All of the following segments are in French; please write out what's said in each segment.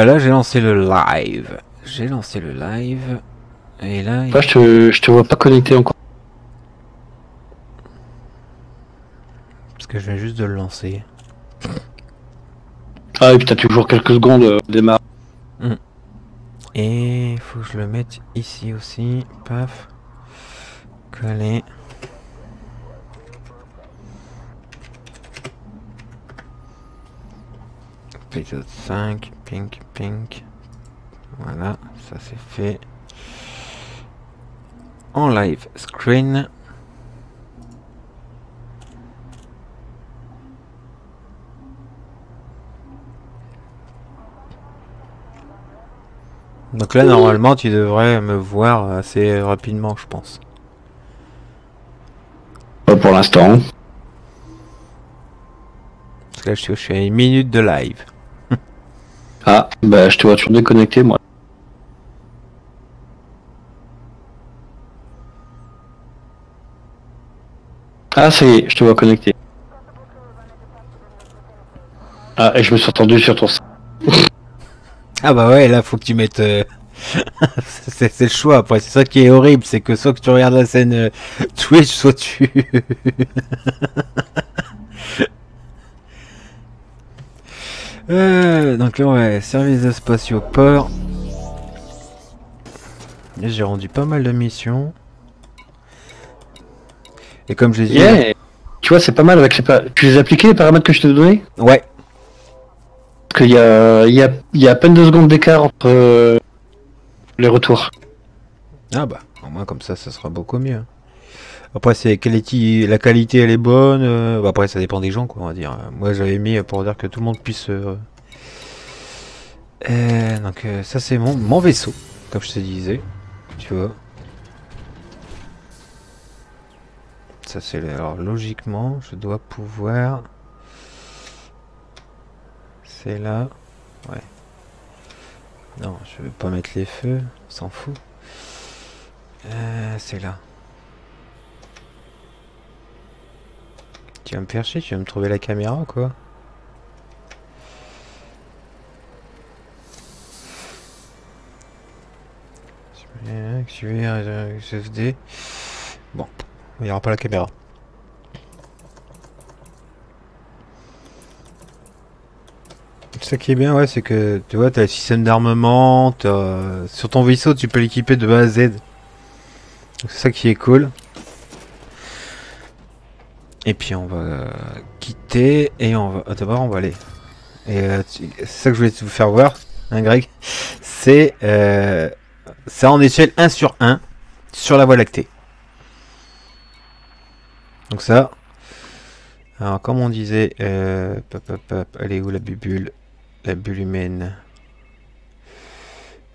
Là, j'ai lancé le live. J'ai lancé le live. Et là... Moi, je te vois pas connecté encore. Parce que je viens juste de le lancer. Ah, et puis t'as toujours quelques secondes au démarrage. Et il faut que je le mette ici aussi. Paf. Coller. Épisode 5. Pink, pink. Voilà, ça c'est fait. En live screen. Donc là, normalement, tu devrais me voir assez rapidement, je pense. Pas pour l'instant. Parce que là, je suis à 1 minute de live. Ah, bah je te vois toujours déconnecté, moi. Ah, ça y est, je te vois connecté. Ah, et je me suis entendu sur ton... Ah bah ouais, là, faut que tu mettes... c'est le choix, après. C'est ça qui est horrible, c'est que soit que tu regardes la scène Twitch, soit tu... donc là, ouais, service de spatioport. J'ai rendu pas mal de missions. Et comme j'ai dit... Yeah. Tu vois, c'est pas mal avec Tu les as appliqués, les paramètres que je t'ai donnés? Ouais. Parce qu'il y a à peine 2 secondes d'écart entre les retours. Ah bah, au moins comme ça sera beaucoup mieux. Après, c'est la qualité, elle est bonne. Bah après, ça dépend des gens, quoi, on va dire. Moi, j'avais mis pour dire que tout le monde puisse... donc, ça, c'est mon vaisseau, comme je te disais. Tu vois. Ça, c'est... Alors, logiquement, je dois pouvoir... C'est là. Ouais. Non, je vais pas mettre les feux. On s'en fout. C'est là. Tu vas me faire chier, tu vas me trouver la caméra ou quoi? Activer SSD. Bon, il n'y aura pas la caméra. Ce qui est bien, ouais, c'est que tu vois, tu as le système d'armement, sur ton vaisseau, tu peux l'équiper de A à Z. C'est ça qui est cool. Et puis on va quitter et on va d'abord on va aller. Et c'est ça que je voulais vous faire voir, hein, Greg. C'est ça en échelle 1 sur 1 sur la Voie lactée. Donc ça. Alors comme on disait, elle est où la bubule? La bulle humaine.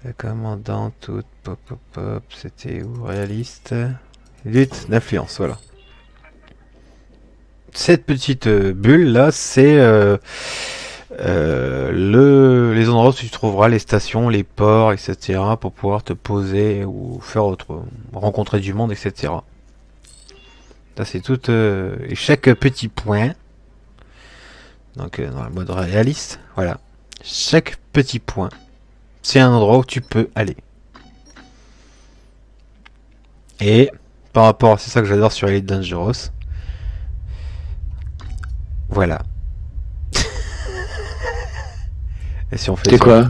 La commandante, toute pop, c'était où? Réaliste. Lutte d'influence, voilà. Cette petite bulle là, c'est les endroits où tu trouveras les stations, les ports, etc. pour pouvoir te poser ou faire rencontrer du monde, etc. Là, c'est tout. Et chaque petit point, donc dans le mode réaliste, voilà. Chaque petit point, c'est un endroit où tu peux aller. Et par rapport, c'est ça que j'adore sur Elite Dangerous. Voilà. Et si on fait c'est quoi?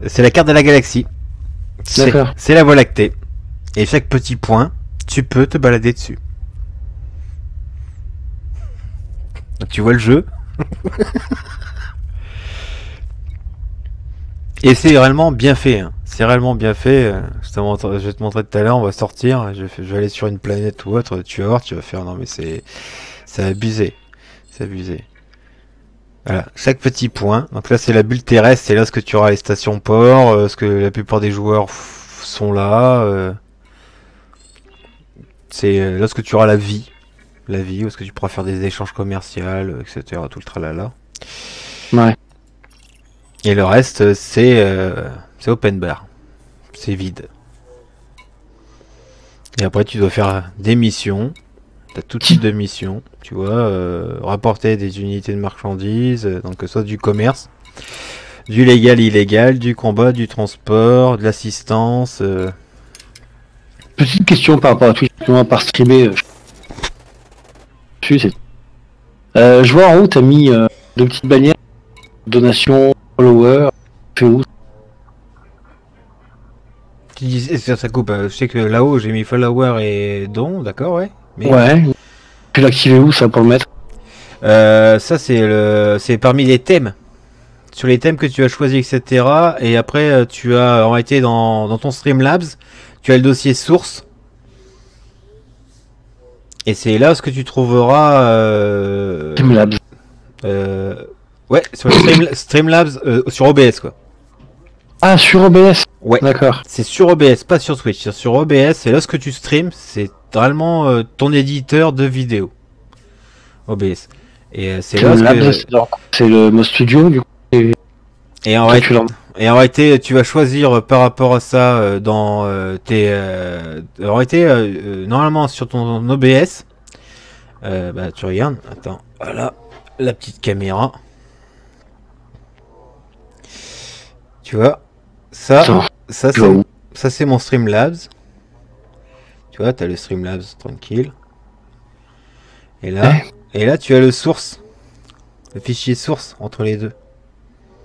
C'est la carte de la galaxie. D'accord. C'est la Voie lactée. Et chaque petit point, tu peux te balader dessus. Donc tu vois le jeu. Et c'est réellement bien fait. Hein. C'est réellement bien fait. Je vais te montrer tout à l'heure. On va sortir. Je vais aller sur une planète ou autre. Tu vas voir. Tu vas faire. Non mais c'est abusé. C'est abusé. Voilà, chaque petit point. Donc là, c'est la bulle terrestre. C'est là ce que tu auras les stations port. Ce que la plupart des joueurs sont là. C'est là ce que tu auras la vie. La vie, où est-ce que tu pourras faire des échanges commerciaux, etc. Tout le tralala. Ouais. Et le reste, c'est open bar. C'est vide. Et après, tu dois faire des missions. T'as tout type de missions, tu vois, rapporter des unités de marchandises, donc soit du commerce, Du légal, illégal, du combat, du transport, de l'assistance. Petite question par rapport à Twitch, à part streamer. Je vois en haut, t'as mis deux petites bannières, donation, follower, fait où? Tu dis, ça coupe. Je sais que là-haut, j'ai mis follower et don, d'accord, ouais. Mais... Ouais. Tu l'actives où ça pour le mettre? Ça, c'est parmi les thèmes. Sur les thèmes que tu as choisis, etc. Et après, tu as en réalité dans ton Streamlabs, tu as le dossier source. Et c'est là ce que tu trouveras. Streamlabs. Ouais, sur le Streamlabs, sur OBS quoi. Ah, sur OBS. Ouais. D'accord. C'est sur OBS, pas sur Twitch. C'est sur OBS, c'est là ce que tu streams, c'est réellement ton éditeur de vidéo. OBS. Et c'est là ce que... C'est le mode studio du coup. Et en réalité, tu vas choisir par rapport à ça dans tes... en réalité, normalement sur ton OBS, bah tu regardes, attends, voilà, la petite caméra. Tu vois, ça c'est mon Streamlabs. Tu vois, t'as le Streamlabs tranquille. Et là, tu as le source, le fichier source entre les deux.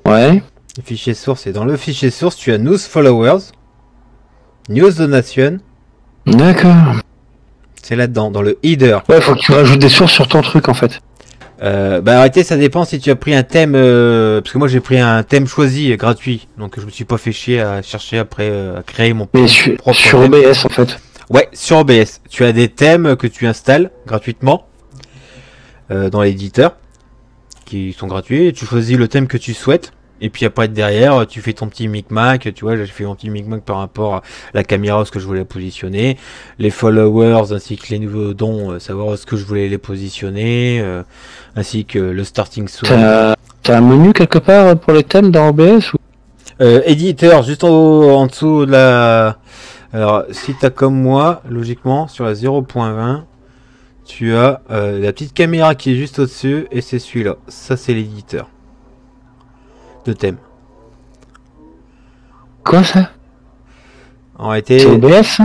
Ouais. Le fichier source, et dans le fichier source, tu as News Followers, News Donation. D'accord. C'est là-dedans, dans le header. Ouais, faut que tu rajoutes des sources sur ton truc en fait. Bah arrêtez, ça dépend si tu as pris un thème, parce que moi j'ai pris un thème choisi gratuit, donc je me suis pas fait chier à chercher après à créer mon propre sur thème. OBS en fait. Ouais, sur OBS. Tu as des thèmes que tu installes gratuitement dans l'éditeur, qui sont gratuits, et tu choisis le thème que tu souhaites. Et puis après derrière, tu fais ton petit micmac, tu vois, j'ai fait mon petit micmac par rapport à la caméra, ce que je voulais positionner, les followers ainsi que les nouveaux dons, savoir ce que je voulais les positionner, ainsi que le starting source. T'as un menu quelque part pour les thèmes dans OBS ou... Éditeur, juste en dessous de la... Alors, si t'as comme moi, logiquement, sur la 0.20, tu as la petite caméra qui est juste au-dessus, et c'est celui-là. Ça, c'est l'éditeur de thème. Quoi ça? En réalité... C'est OBS?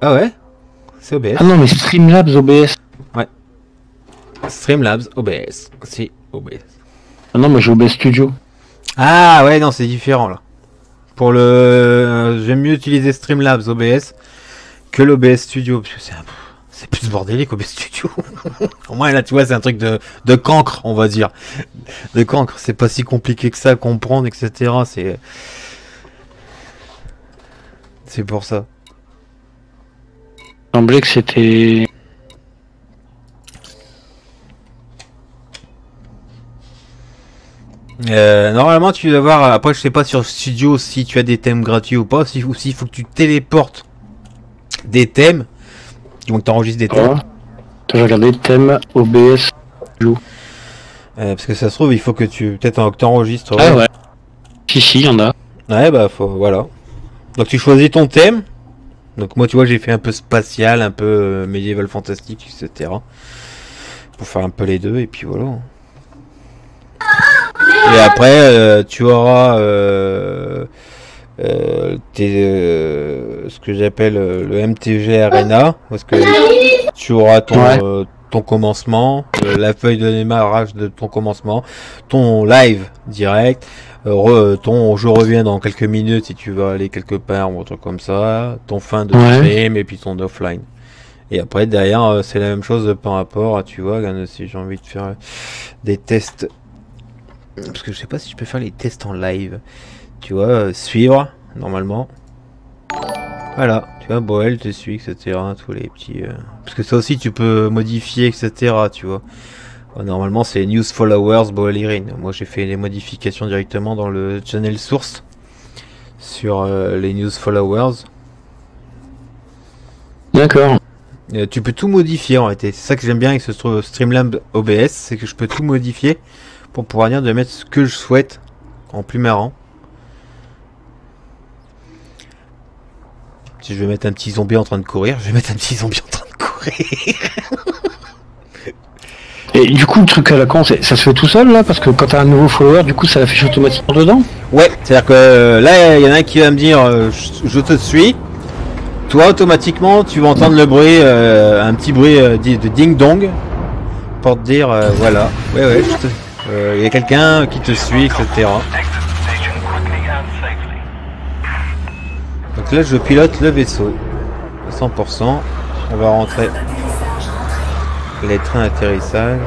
Ah ouais? C'est OBS. Ah non, mais Streamlabs OBS. Ouais. Streamlabs OBS. C'est OBS. Ah non, moi j'ai OBS Studio. Ah ouais, non, c'est différent là. Pour le... J'aime mieux utiliser Streamlabs OBS que l'OBS Studio, parce que c'est plus bordélique OBS Studio. Au moins là, tu vois, c'est un truc de cancre, on va dire. De cancre, c'est pas si compliqué que ça à comprendre, etc. C'est pour ça. Il semblait que c'était... Normalement tu vas voir, après je sais pas sur Studio si tu as des thèmes gratuits ou pas, ou s'il faut que tu téléportes des thèmes, donc tu enregistres des thèmes. J'ai regardé le thème OBS Studio. Parce que ça se trouve il faut que tu peut-être t'enregistres. Ah ouais. Si, il y en a. Ouais bah voilà. Donc tu choisis ton thème. Donc moi tu vois j'ai fait un peu spatial, un peu médiéval fantastique, etc. Pour faire un peu les deux et puis voilà. Et après, tu auras ce que j'appelle le MTG Arena, parce que tu auras ton commencement, la feuille de démarrage de ton commencement, ton live direct, ton je reviens dans quelques minutes si tu veux aller quelque part ou autre comme ça, ton fin de stream et puis ton offline. Et après derrière c'est la même chose par rapport à, tu vois, si j'ai envie de faire des tests. Parce que je sais pas si je peux faire les tests en live. Tu vois, suivre, normalement. Voilà, tu vois, Boel te suit, etc. Tous les petits... Parce que ça aussi, tu peux modifier, etc. Tu vois. Normalement, c'est News Followers, Boel Irene. Moi, j'ai fait les modifications directement dans le channel source. Sur les News Followers. D'accord. Tu peux tout modifier, en réalité. C'est ça que j'aime bien avec ce Streamlabs OBS. C'est que je peux tout modifier. Pour pouvoir dire de mettre ce que je souhaite en plus marrant. Si je vais mettre un petit zombie en train de courir, je vais mettre un petit zombie en train de courir. Et du coup, le truc à la con, ça se fait tout seul là? Parce que quand t'as un nouveau follower, du coup, ça l'affiche automatiquement dedans? Ouais, c'est-à-dire que là, il y en a un qui va me dire je te suis. Toi, automatiquement, tu vas entendre le bruit, un petit bruit de ding-dong pour te dire voilà. Ouais, il y a quelqu'un qui te suit, etc. Donc là, je pilote le vaisseau à 100%. On va rentrer les trains d'atterrissage.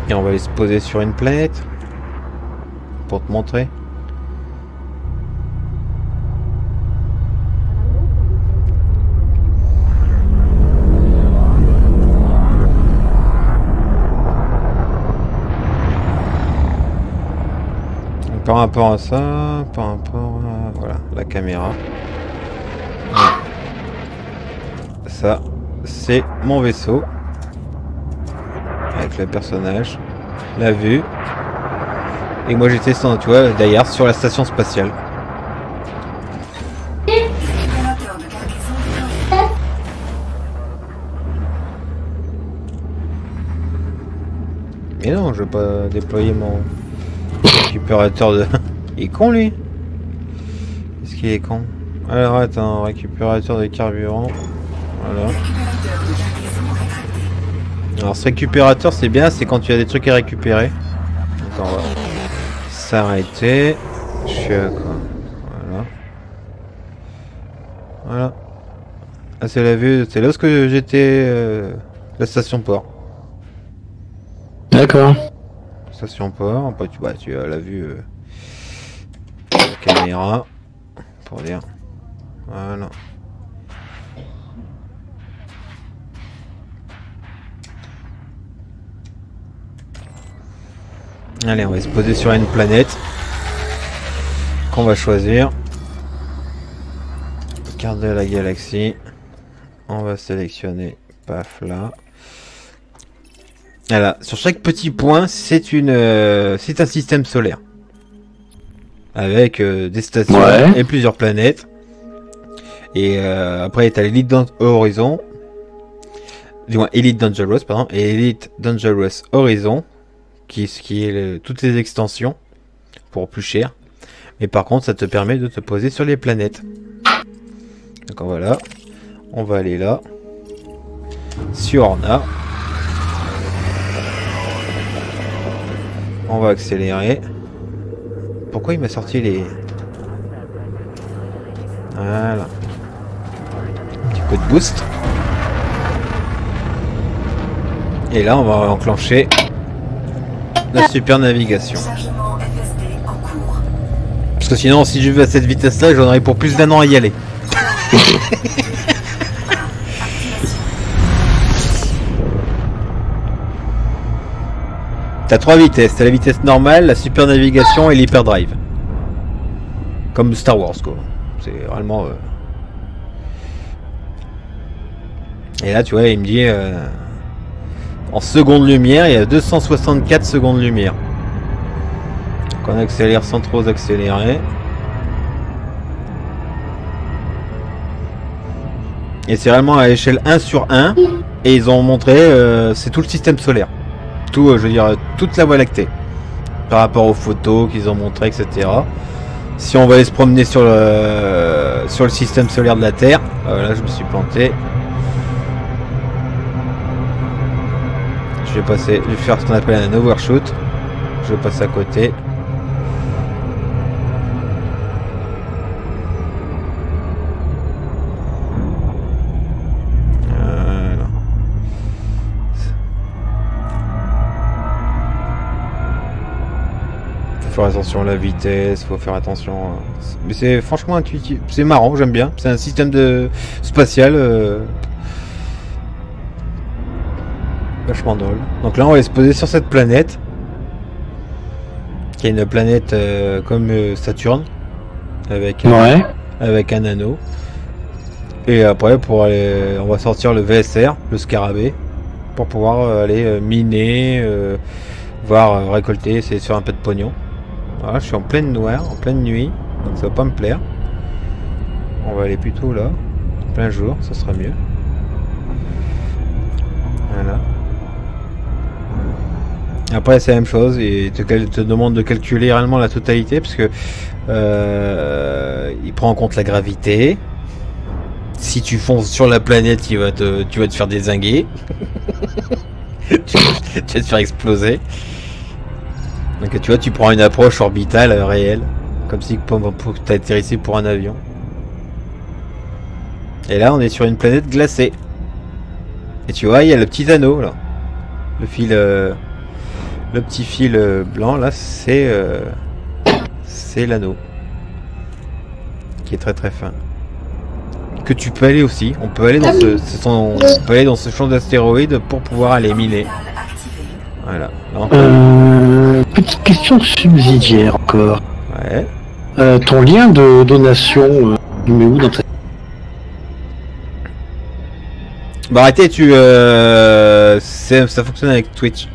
Et on va aller se poser sur une planète pour te montrer. Par rapport à ça, par rapport à voilà, la caméra. Ça, c'est mon vaisseau. Avec le personnage, la vue. Et moi j'étais, tu vois, derrière, sur la station spatiale. Mais non, je veux pas déployer mon récupérateur de... Il est con lui. Est-ce qu'il est con? Alors attends, récupérateur de carburant. Voilà. Alors ce récupérateur c'est bien, c'est quand tu as des trucs à récupérer. Donc on va s'arrêter. Je suis à quoi? Voilà. Voilà. Ah c'est la vue, c'est là où que j'étais la station port. D'accord. Station port, après tu as la vue la caméra pour dire. Voilà. Allez, on va se poser sur une planète qu'on va choisir. Carte de la galaxie. On va sélectionner, paf là. Voilà, sur chaque petit point, c'est un système solaire. Avec des stations et plusieurs planètes. Et après, tu as l'Elite Horizon. Du moins, Elite Dangerous, pardon. Et Elite Dangerous Horizon. Qui est toutes les extensions. Pour plus cher. Mais par contre, ça te permet de te poser sur les planètes. Donc voilà. On va aller là. Sur Orna. On va accélérer. Pourquoi il m'a sorti les... Voilà. Un petit coup de boost. Et là, on va enclencher la super navigation. Parce que sinon, si je vais à cette vitesse-là, j'en aurais pour plus d'un an à y aller. T'as 3 vitesses, t'as la vitesse normale, la super navigation et l'hyperdrive. Comme Star Wars quoi. C'est vraiment... Et là tu vois il me dit... En seconde lumière, il y a 264 secondes lumière. Donc on accélère sans trop accélérer. Et c'est vraiment à l'échelle 1 sur 1. Et ils ont montré, c'est tout le système solaire. Tout, je veux dire, toute la Voie lactée. Par rapport aux photos qu'ils ont montré, etc. Si on va aller se promener sur le système solaire de la Terre. Là, je me suis planté. Je vais faire ce qu'on appelle un overshoot. Je vais passer à côté. Voilà. Faut faire attention à la vitesse, faut faire attention. Mais c'est franchement intuitif, c'est marrant, j'aime bien. C'est un système de spatial. Vachement drôle. Donc là on va se poser sur cette planète. Qui est une planète comme Saturne. Avec un anneau. Et après on va sortir le VSR, le scarabée. Pour pouvoir aller miner, voire récolter, essayer de faire un peu de pognon. Voilà, je suis en pleine noire, en pleine nuit. Donc ça va pas me plaire. On va aller plutôt là. Plein jour, ça sera mieux. Voilà. Après c'est la même chose, et te demande de calculer réellement la totalité parce que il prend en compte la gravité. Si tu fonces sur la planète, tu vas te faire dézinguer. tu vas te faire exploser. Donc tu vois, tu prends une approche orbitale réelle, comme si tu atterrissais pour un avion. Et là on est sur une planète glacée. Et tu vois, il y a le petit anneau là. Le fil... le petit fil blanc là, c'est l'anneau. Qui est très très fin. Que tu peux aller aussi. On peut aller dans on peut aller dans ce champ d'astéroïdes pour pouvoir aller miner. Voilà. Petite question subsidiaire encore. Ouais. Ton lien de donation, tu mets où dans ta... Bah arrêtez, ça fonctionne avec Twitch.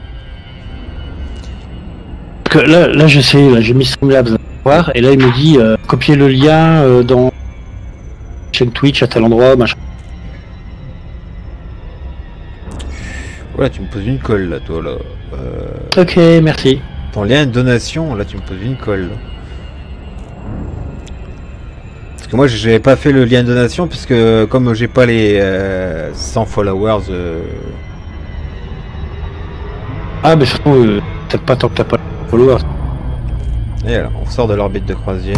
Parce que là j'ai mis Streamlabs à voir, et là il me dit copier le lien dans chaîne Twitch à tel endroit, machin. Voilà, tu me poses une colle là, toi là. Ok, merci. Ton lien de donation, là tu me poses une colle. Là. Parce que moi j'avais pas fait le lien de donation puisque comme j'ai pas les 100 followers. Ah mais surtout peut-être pas tant que t'as pas les followers. Et alors, on sort de l'orbite de croisière.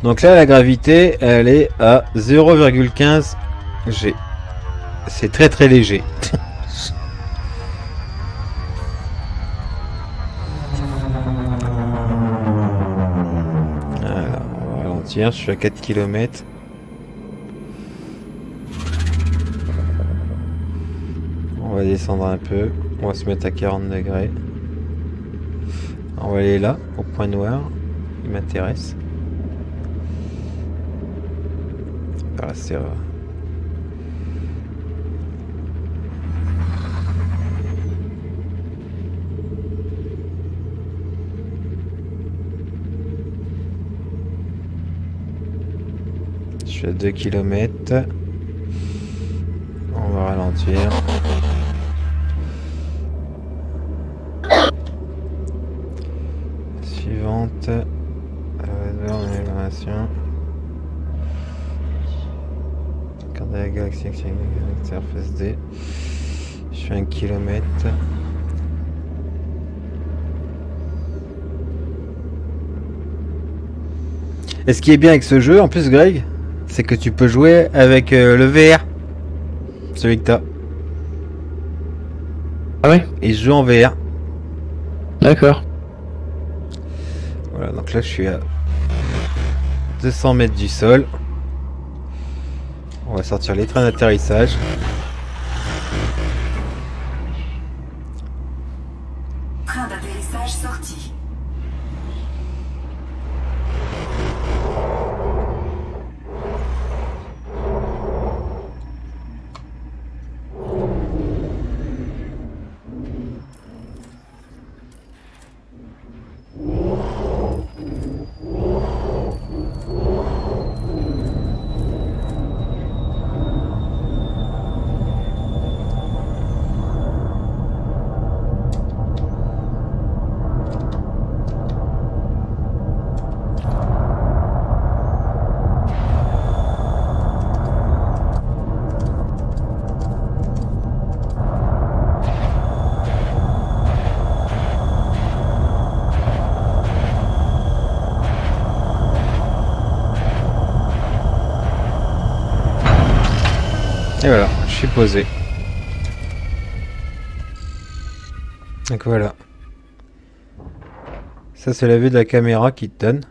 Donc là la gravité elle est à 0,15 G. C'est très très léger. Voilà, on va ralentir, je suis à 4 km. On va descendre un peu, on va se mettre à 40 degrés. On va aller là, au point noir, il m'intéresse. Voilà, c'est... Je suis à 2 km. On va ralentir. Suivante. Amélioration. Carte de la galaxie Surface D. Je suis à 1 km. Et ce qui est bien avec ce jeu, en plus, Greg, c'est que tu peux jouer avec le VR. Celui que t'as. Ah ouais? Et je joue en VR. D'accord. Voilà, donc là je suis à 200 mètres du sol. On va sortir les trains d'atterrissage. Train d'atterrissage sorti. Et voilà, je suis posé. Donc voilà. Ça c'est la vue de la caméra qui te donne.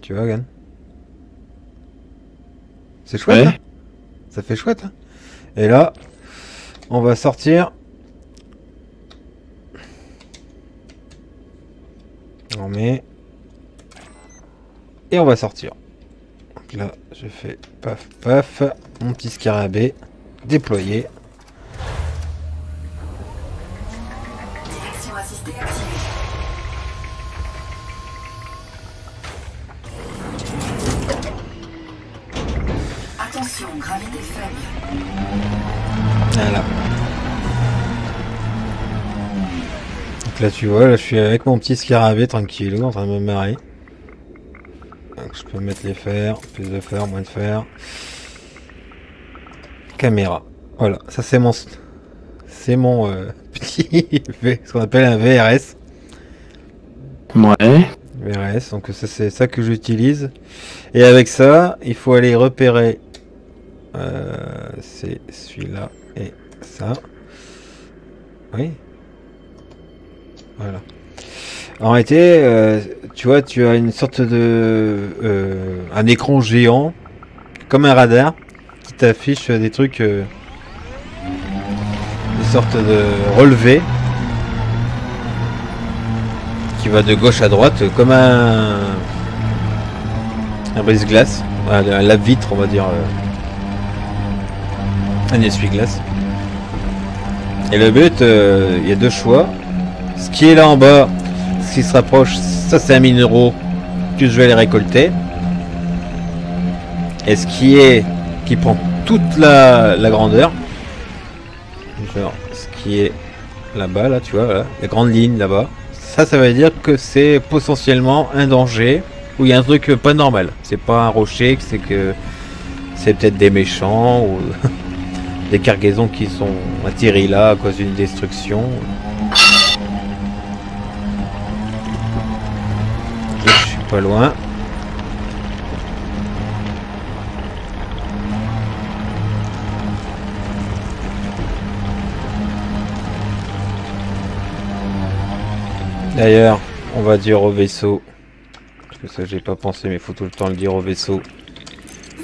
Tu vois, Gan? C'est chouette, Ouais. hein? Ça fait chouette, hein? Et là, on va sortir. On met. Et on va sortir. Donc là, je fais paf paf. Mon petit scarabée. Déployé. Direction assistée activée. Attention, gravité faible. Voilà. Donc là tu vois, là je suis avec mon petit scarabée tranquille, en train de me marrer. Donc je peux mettre les fers, plus de fer, moins de fer. Caméra. Voilà, ça c'est mon petit ce qu'on appelle un VRS. Ouais. VRS, donc ça c'est ça que j'utilise. Et avec ça, il faut aller repérer c'est celui-là et ça. Oui. Voilà. En réalité, tu vois, tu as une sorte de un écran géant comme un radar qui t'affiche des trucs, des sortes de relevés qui va de gauche à droite comme un brise-glace, un lave-vitre, on va dire, un essuie-glace. Et le but, il y a deux choix. Ce qui est là en bas, ce qui se rapproche, ça c'est un minéraux que je vais aller récolter. Et ce qui prend toute la grandeur, genre ce qui est là-bas, là tu vois, là, la grande ligne là-bas, ça veut dire que c'est potentiellement un danger, où il y a un truc pas normal. C'est pas un rocher, c'est que c'est peut-être des méchants ou des cargaisons qui sont atterries là à cause d'une destruction. Je suis pas loin. D'ailleurs, on va dire au vaisseau, parce que ça j'ai pas pensé, mais il faut tout le temps le dire au vaisseau.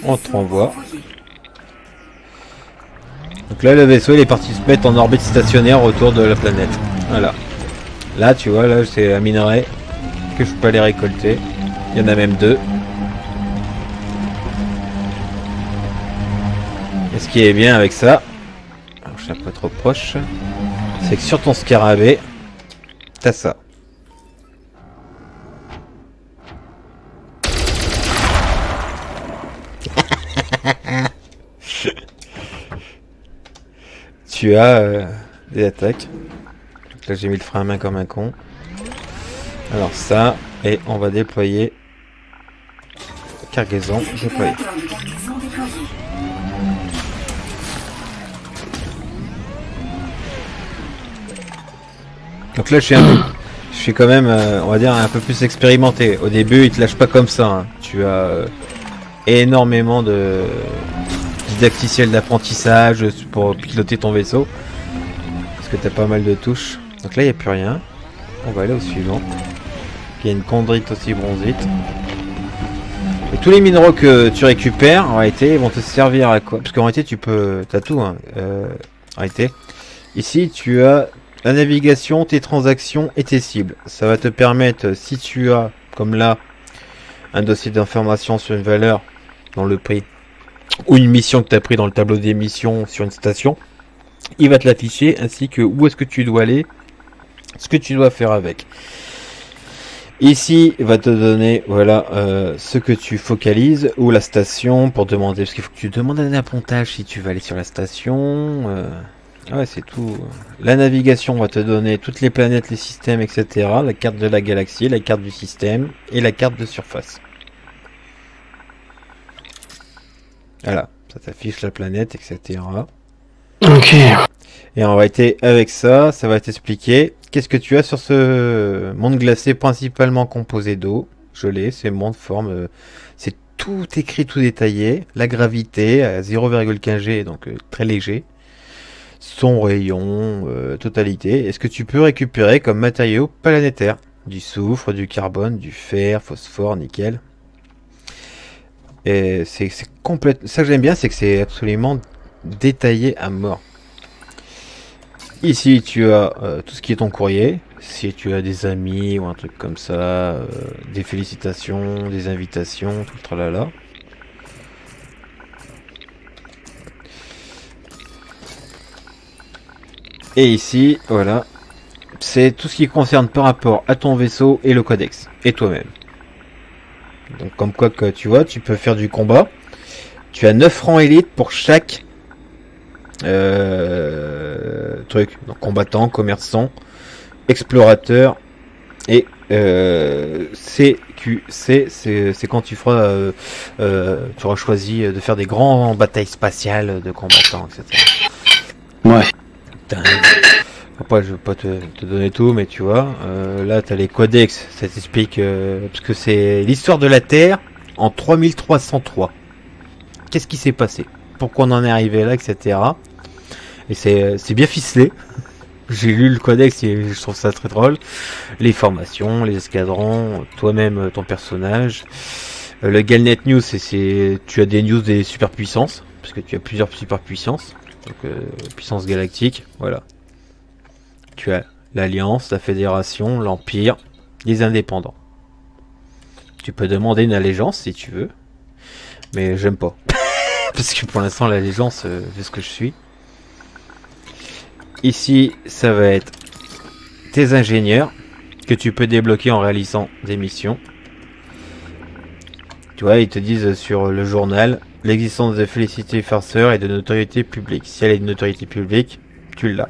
On te renvoie. Donc là le vaisseau il est parti se mettre en orbite stationnaire autour de la planète. Voilà. Là tu vois, là c'est un minerai que je peux aller récolter. Il y en a même deux. Et ce qui est bien avec ça, alors je suis un peu trop proche, c'est que sur ton scarabée, t'as ça. Tu as des attaques. Donc là j'ai mis le frein à main comme un con. Alors ça, et on va déployer cargaison déployée. Donc là je suis quand même, on va dire, un peu plus expérimenté. Au début il te lâche pas comme ça, hein. Tu as énormément de didacticiel d'apprentissage pour piloter ton vaisseau, parce que tu as pas mal de touches. Donc là il n'y a plus rien. On va aller au suivant. Il y a une chondrite aussi bronzite. Et tous les minéraux que tu récupères en réalité vont te servir à quoi? Parce qu'en réalité tu peux, t'as tout, hein. En réalité ici tu as la navigation, tes transactions et tes cibles. Ça va te permettre, si tu as comme là un dossier d'information sur une valeur dans le prix, ou une mission que tu as pris dans le tableau des missions sur une station, il va te l'afficher, ainsi que où est-ce que tu dois aller, ce que tu dois faire avec. Ici, il va te donner, voilà, ce que tu focalises, ou la station, pour demander, parce qu'il faut que tu demandes un appontage si tu vas aller sur la station. Ouais, c'est tout. La navigation va te donner toutes les planètes, les systèmes, etc. La carte de la galaxie, la carte du système, et la carte de surface. Voilà, ça t'affiche la planète, etc. Ok. Et en réalité, avec ça, ça va t'expliquer qu'est-ce que tu as sur ce monde glacé principalement composé d'eau. Je l'ai, c'est monde, forme, c'est tout écrit, tout détaillé. La gravité à 0,15 G, donc très léger. Son rayon, totalité. Et ce que tu peux récupérer comme matériaux planétaires. Du soufre, du carbone, du fer, phosphore, nickel. Et c'est complètement... Ça que j'aime bien, c'est que c'est absolument détaillé à mort. Ici, tu as tout ce qui est ton courrier. Si tu as des amis ou un truc comme ça, des félicitations, des invitations, tout le tralala. Et ici, voilà, c'est tout ce qui concerne par rapport à ton vaisseau et le codex, et toi-même. Donc comme quoi que tu vois, tu peux faire du combat, Tu as 9 rangs élites pour chaque truc. Donc combattant, commerçant, explorateur et CQC, c'est quand tu feras, tu auras choisi de faire des grandes batailles spatiales de combattants, etc. Ouais. Après, je vais pas te donner tout, mais tu vois, là, tu as les codex, ça t'explique, parce que c'est l'histoire de la Terre en 3303. Qu'est-ce qui s'est passé? Pourquoi on en est arrivé là, etc. Et c'est bien ficelé. J'ai lu le codex et je trouve ça très drôle. Les formations, les escadrons, toi-même, ton personnage. Le Galnet News, tu as des news des superpuissances, parce que tu as plusieurs superpuissances. Donc, puissance galactique, voilà. Tu as l'Alliance, la Fédération, l'Empire, les indépendants. Tu peux demander une allégeance si tu veux, mais j'aime pas. Parce que pour l'instant, l'allégeance, vu ce que je suis. Ici, ça va être tes ingénieurs que tu peux débloquer en réalisant des missions. Tu vois, ils te disent sur le journal l'existence de Félicité Farceur et de notoriété publique. Si elle est de notoriété publique, tu l'as.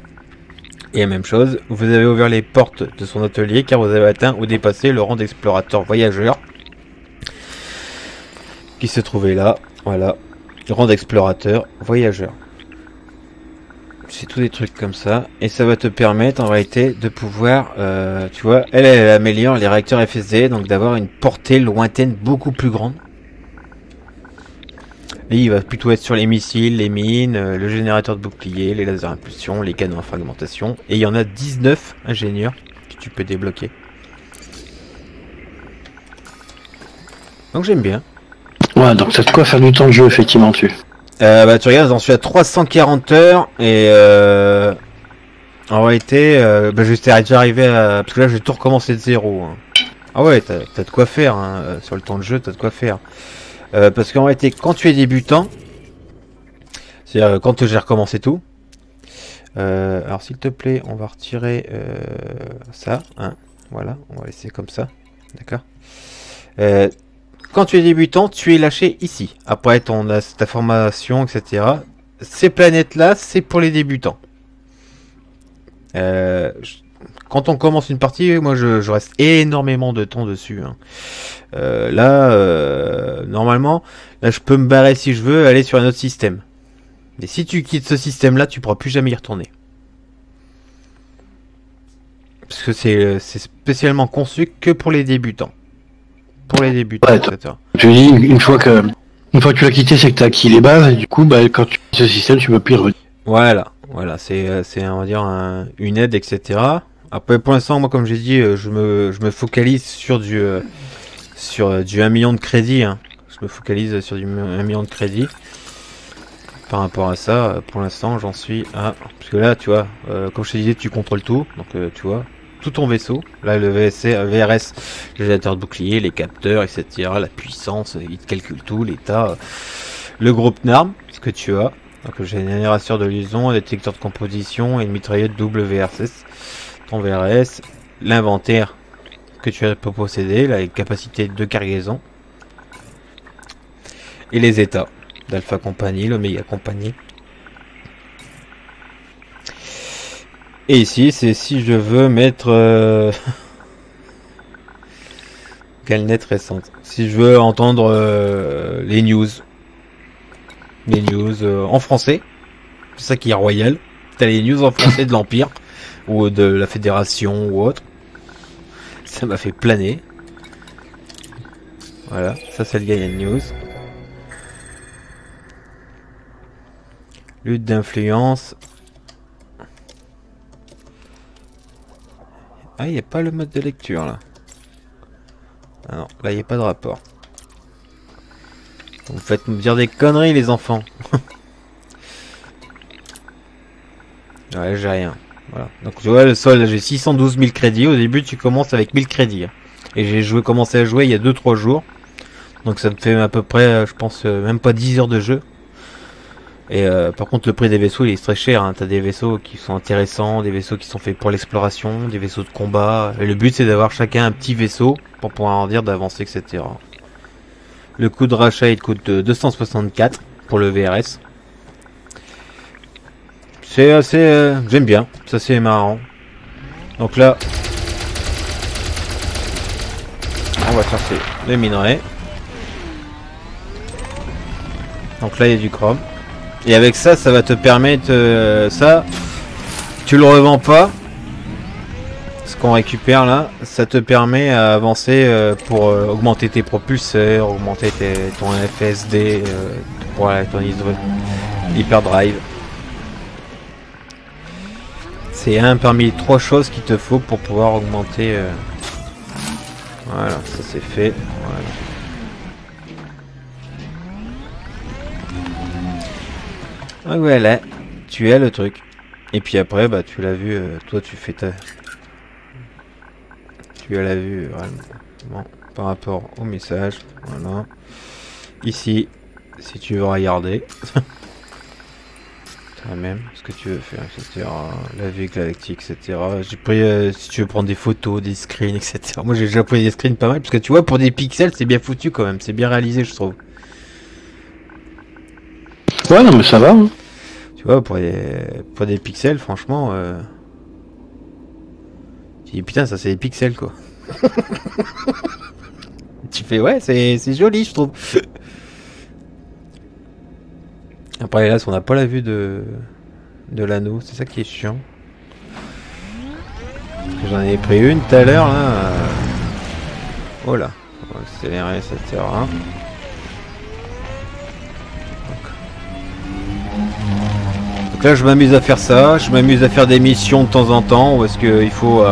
Et même chose, vous avez ouvert les portes de son atelier car vous avez atteint ou dépassé le rang d'explorateur voyageur qui se trouvait là. Voilà, le rang d'explorateur voyageur. C'est tous des trucs comme ça et ça va te permettre en réalité de pouvoir, tu vois, elle améliore les réacteurs FSD, donc d'avoir une portée lointaine beaucoup plus grande. Et il va plutôt être sur les missiles, les mines, le générateur de bouclier, les lasers impulsion, les canons à fragmentation. Et il y en a 19 ingénieurs que tu peux débloquer. Donc j'aime bien. Ouais, donc c'est de quoi faire du temps de jeu effectivement dessus. Bah tu regardes, j'en suis à 340 heures et en réalité, j'étais déjà arrivé à... Parce que là j'ai tout recommencé de zéro. Hein. Ah ouais, t'as de quoi faire hein. Sur le temps de jeu, t'as de quoi faire. Parce qu'en réalité, quand tu es débutant, c'est-à-dire quand j'ai recommencé tout, alors s'il te plaît, on va retirer ça, hein, voilà, on va laisser comme ça, d'accord. Quand tu es débutant, tu es lâché ici. Après ta formation, etc. Ces planètes-là, c'est pour les débutants. Quand on commence une partie, moi je reste énormément de temps dessus. Hein. Normalement, là je peux me barrer si je veux, aller sur un autre système. Mais si tu quittes ce système-là, tu pourras plus jamais y retourner. Parce que c'est spécialement conçu que pour les débutants. Pour les débutants, ouais, etc. Tu dis, une fois que tu l'as quitté, c'est que tu as acquis les bases, et du coup, quand tu quittes ce système, tu peux plus y revenir. Voilà, c'est on va dire une aide, etc. Après, pour l'instant, moi, comme j'ai dit, je me focalise sur du 1 million de crédits. Hein. Je me focalise sur du 1 million de crédits. Par rapport à ça, pour l'instant, j'en suis à... Parce que là, tu vois, comme je te disais, tu contrôles tout. Donc, tu vois, tout ton vaisseau. Là, le VRS, le générateur de bouclier, les capteurs, etc. La puissance, il te calcule tout, l'état. Le groupe NARM, ce que tu as. Donc, le générateur de liaison, un détecteur de composition et une mitraillette WRS. Ton VRS, l'inventaire que tu peux posséder, la capacité de cargaison et les états d'Alpha Compagnie, l'Omega Compagnie. Et ici, c'est si je veux mettre Galnet récente. Si je veux entendre les news en français, c'est ça qui est royal. T'as les news en français de l'Empire ou de la Fédération ou autre. Ça m'a fait planer. Voilà, ça c'est le Galnet News. Lutte d'influence. Ah, il n'y a pas le mode de lecture là. Ah non, là il n'y a pas de rapport. Vous faites me dire des conneries les enfants. Ouais, j'ai rien. Voilà. Donc tu vois le solde, j'ai 612 000 crédits. Au début tu commences avec 1000 crédits. Et j'ai commencé à jouer il y a 2-3 jours. Donc ça me fait à peu près, je pense, même pas 10 heures de jeu. Et par contre le prix des vaisseaux il est très cher, hein. T'as des vaisseaux qui sont intéressants, des vaisseaux qui sont faits pour l'exploration, des vaisseaux de combat. Et le but c'est d'avoir chacun un petit vaisseau pour pouvoir en dire d'avancer, etc. Le coût de rachat il coûte 264. pour le VRS. C'est assez... j'aime bien, ça c'est marrant. Donc là, on va chercher les minerais. Donc là il y a du chrome. Et avec ça, ça va te permettre... ça, tu le revends pas. Ce qu'on récupère là, ça te permet à avancer pour augmenter tes propulseurs, augmenter ton FSD, voilà, ton hyperdrive. C'est un parmi les 3 choses qu'il te faut pour pouvoir augmenter. Voilà, ça c'est fait. Voilà. Voilà, tu as le truc. Et puis après, bah tu l'as vu, toi tu fais ta... Tu as la vue vraiment par rapport au message. Voilà. Ici, si tu veux regarder. Même ce que tu veux faire, etc. La vue galactique, etc. J'ai pris, si tu veux prendre des photos, des screens, etc. Moi j'ai déjà pris des screens pas mal, parce que tu vois, pour des pixels, c'est bien foutu quand même. C'est bien réalisé, je trouve. Ouais, non, mais ça va. Hein. Tu vois, pour des pixels, franchement... Tu dis, putain, ça c'est des pixels, quoi. Tu fais, ouais, c'est joli, je trouve. Après, là, on n'a pas la vue de l'anneau, c'est ça qui est chiant. J'en ai pris une tout à l'heure, là. Oh là, on va accélérer, etc. Donc là, je m'amuse à faire ça, je m'amuse à faire des missions de temps en temps, où est-ce qu'il faut...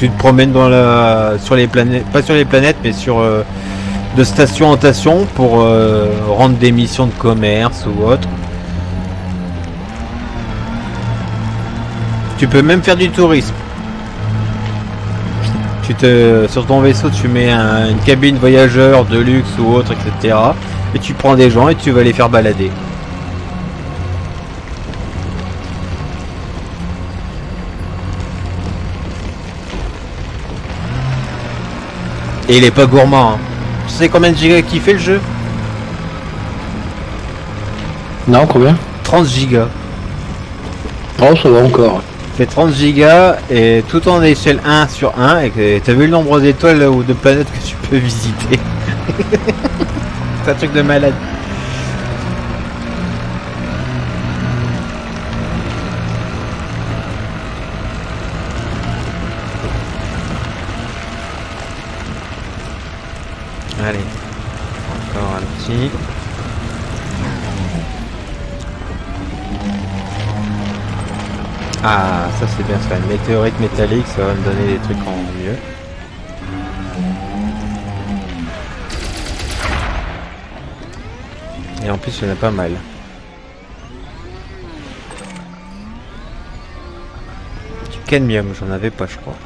tu te promènes sur les planètes, pas sur les planètes, mais sur... de station en station pour rendre des missions de commerce ou autre. Tu peux même faire du tourisme. Sur ton vaisseau, tu mets une cabine voyageur de luxe ou autre, etc. Et tu prends des gens et tu vas les faire balader. Et il est pas gourmand, hein. Tu sais combien de gigas qui fait le jeu? Non, combien? 30 gigas. Oh, ça va encore. Il fait 30 gigas et tout en échelle 1 sur 1. Et t'as vu le nombre d'étoiles ou de planètes que tu peux visiter? C'est un truc de malade. Allez, encore un petit. Ah, ça c'est bien ça, une météorite métallique, ça va me donner des trucs en mieux. Et en plus il y en a pas mal. Du cadmium, j'en avais pas je crois.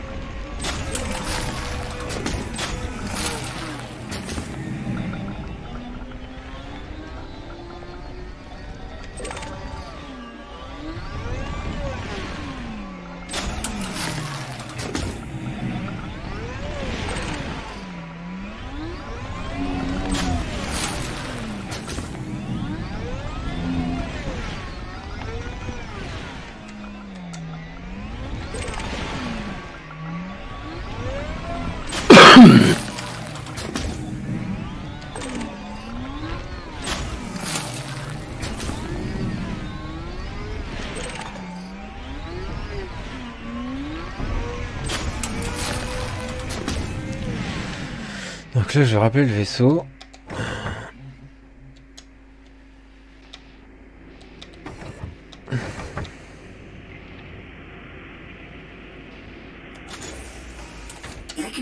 Donc là je vais rappeler le vaisseau.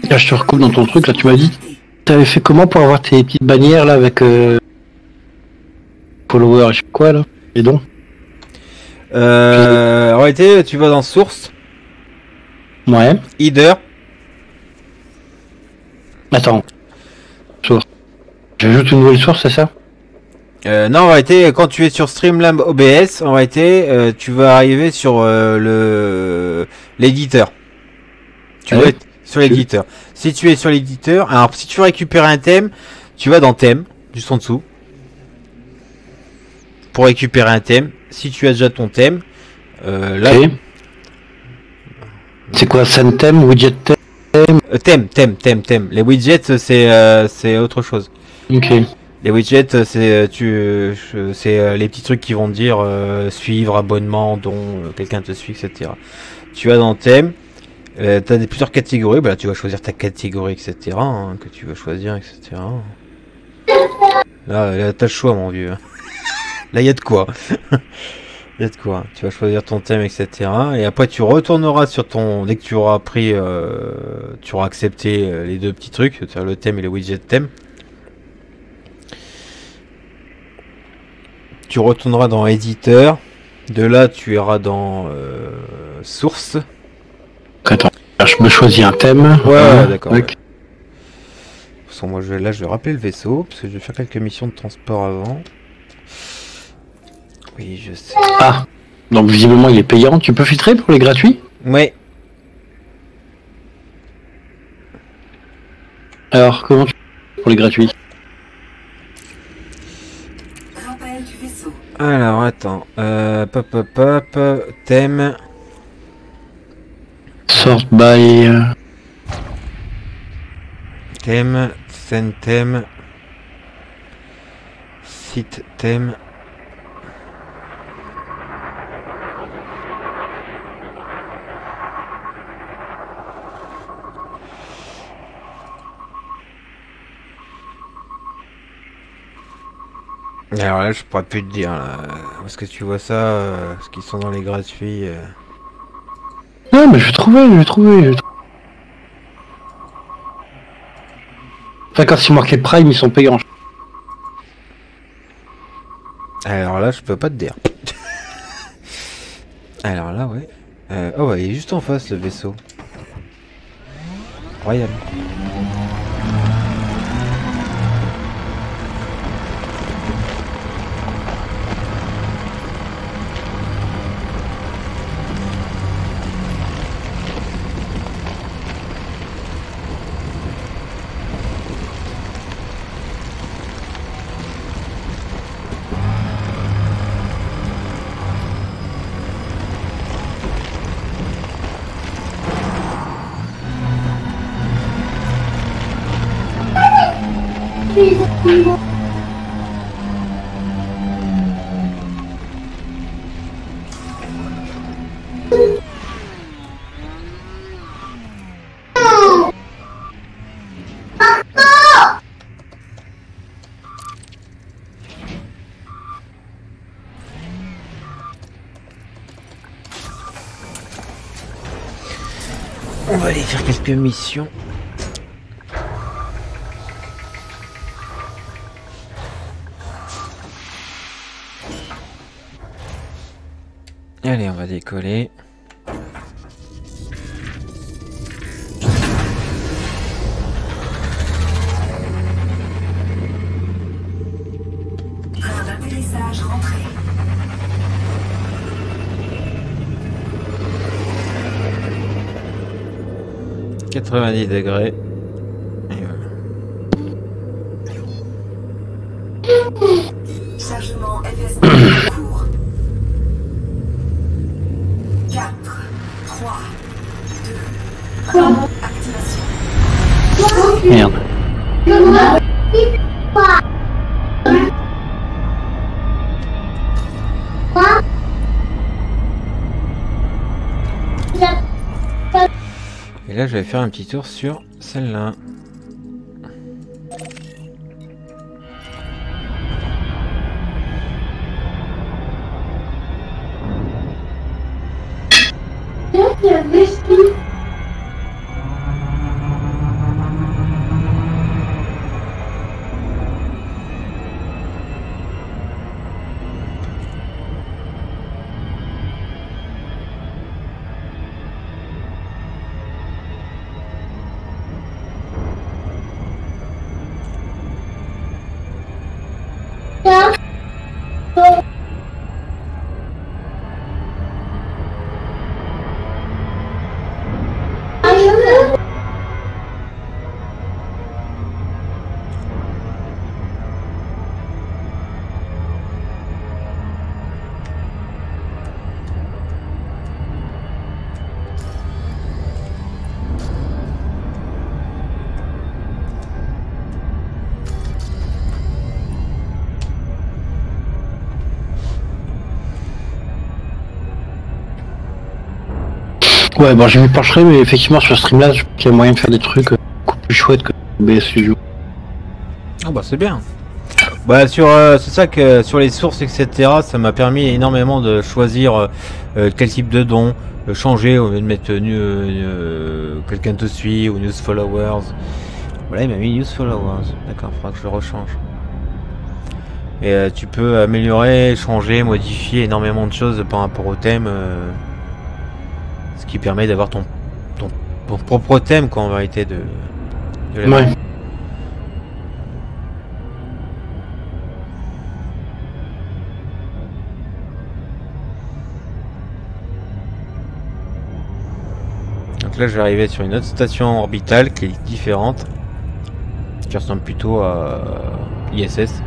Là, je te recoupe dans ton truc, là tu m'as dit, t'avais fait comment pour avoir tes petites bannières là avec follower, je sais pas quoi là, et donc en réalité tu vas dans source. Ouais. Header. Attends. Source. J'ajoute une nouvelle source, c'est ça? Non, en réalité, quand tu es sur Streamlabs OBS, en réalité, tu vas arriver sur l'éditeur. Tu vas être sur l'éditeur. Si tu es sur l'éditeur, alors si tu récupères un thème, tu vas dans thème, juste en dessous. pour récupérer un thème. Si tu as déjà ton thème, là. Ok. C'est quoi, scène thème, widget thème? Thème. Les widgets, c'est autre chose. Ok. Les widgets, c'est les petits trucs qui vont te dire suivre, abonnement, don, quelqu'un te suit, etc. Tu as dans le thème, t'as plusieurs catégories. Bah là, tu vas choisir ta catégorie, etc. hein, que tu veux choisir, etc. Là, t'as le choix, mon vieux. Là, il y a de quoi. Il y a de quoi. Tu vas choisir ton thème, etc. Et après, tu retourneras sur ton... Dès que tu auras pris... tu auras accepté les deux petits trucs, c'est-à-dire le thème et le widget thème. Tu retourneras dans éditeur. De là, tu iras dans source. Attends, je me choisis un thème. Ouais, d'accord. Ok. Ouais. De toute façon, moi, je vais rappeler le vaisseau, parce que je vais faire quelques missions de transport avant. Oui, je sais. Ah, donc visiblement il est payant. Tu peux filtrer pour les gratuits? Ouais. Alors, comment tu fais pour les gratuits? Rappel du vaisseau. Alors, attends. Thème. Sort by... Thème. Scène thème. Site thème. Alors là, je pourrais plus te dire, là, parce que tu vois ça, ce qui sont dans les gratuits. Non, mais je vais trouver. Enfin, quand c'est marqué Prime, ils sont payants. Alors là, je peux pas te dire. Alors là, ouais. Oh, ouais, il est juste en face, le vaisseau. Royal. On va aller faire quelques missions. Allez, on va décoller. Train d'atterrissage rentré. « 90 degrés. » Et voilà. Chargement FSB en cours. 4, 3, 2, 1. Activation. Merde. Et là, je vais faire un petit tour sur celle-là. Ouais, bon, je m'y pencherai, mais effectivement, sur Streamlabs, je pense qu'il y a moyen de faire des trucs beaucoup plus chouettes que OBS Studio. Ah bah c'est bien. Bah c'est ça que sur les sources etc. Ça m'a permis énormément de choisir quel type de don changer au lieu de mettre quelqu'un te suit ou news followers. Voilà, il m'a mis news followers. D'accord, faudra que je le rechange. Et tu peux améliorer, changer, modifier énormément de choses par rapport au thème, ce qui permet d'avoir ton propre thème quoi en vérité de la Ouais. Donc là je vais arriver sur une autre station orbitale qui est différente, qui ressemble plutôt à ISS.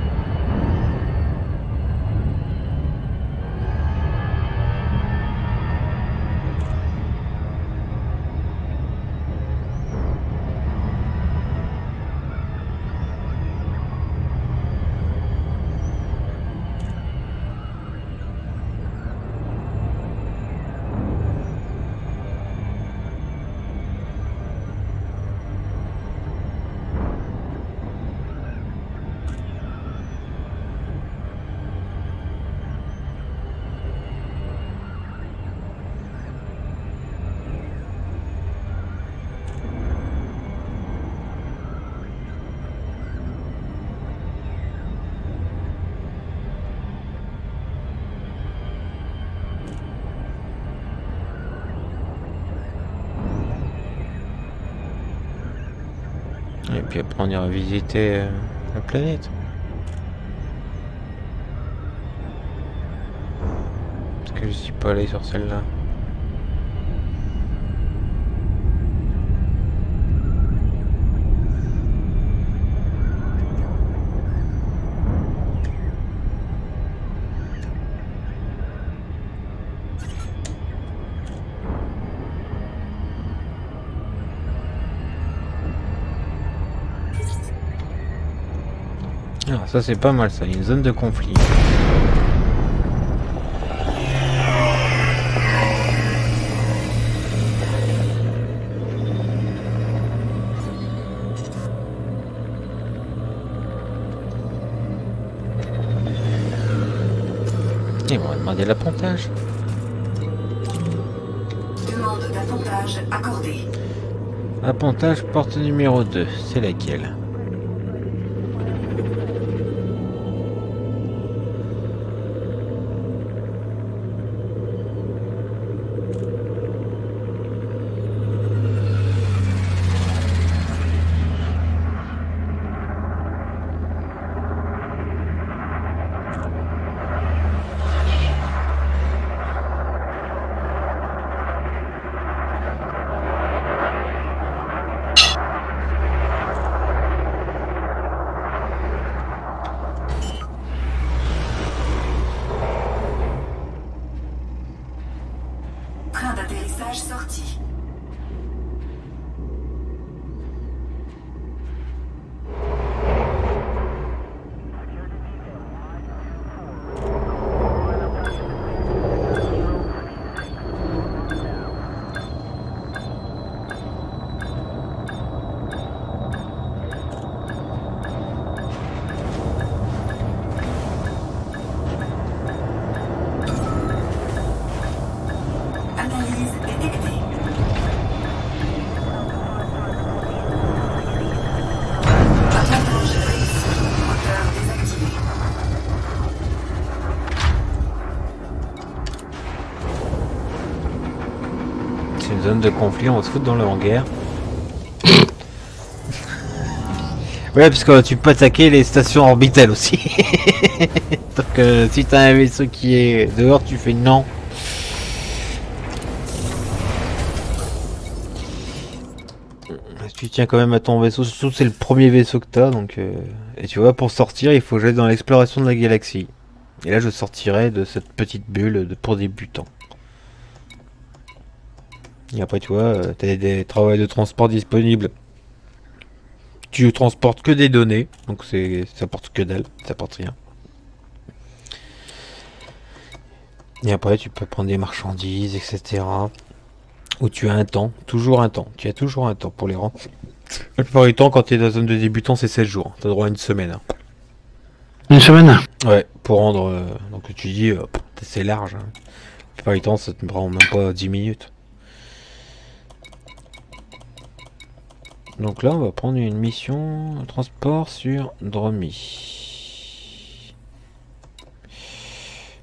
Et puis après on ira visiter la planète. Parce que je suis pas allé sur celle-là. Ah, ça c'est pas mal ça, une zone de conflit. Ils vont demander l'appontage. Demande d'appontage accordée. Appontage porte numéro 2, c'est laquelle? Train d'atterrissage sorti. Analyse détectée. Appontage réussi. Moteur désactivé. C'est une zone de conflit, on va se foutre dans le hangar. Ouais, parce que tu peux attaquer les stations orbitales aussi. Donc si t'as un vaisseau qui est dehors, tu fais non. Tu tiens quand même à ton vaisseau, surtout c'est le premier vaisseau que t'as, donc et tu vois, pour sortir, il faut que j'aille dans l'exploration de la galaxie. Et là, je sortirai de cette petite bulle pour débutants. Et après, tu vois, t'as des travaux de transport disponibles. Tu transportes que des données, donc ça porte que dalle, ça porte rien. Et après, tu peux prendre des marchandises, etc. où tu as un temps, toujours un temps. Tu as toujours un temps pour les rangs. La plupart du temps, quand tu es dans la zone de débutant, c'est 7 jours. Tu as droit à une semaine. Hein. Une semaine? Ouais, pour rendre. Donc tu dis, c'est large. Hein. La plupart du temps, ça te prend même pas 10 minutes. Donc là, on va prendre une mission transport sur Dromi.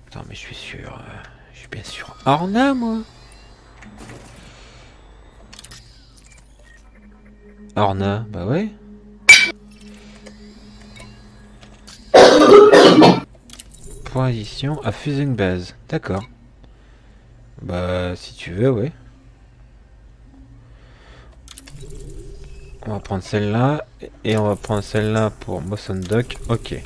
Attends, mais je suis sûr. Je suis bien sûr. Orna, moi. Orna, bah ouais. Position à Fusing Base. D'accord. Bah, si tu veux, ouais. On va prendre celle-là et on va prendre celle-là pour Motion Dock. Ok.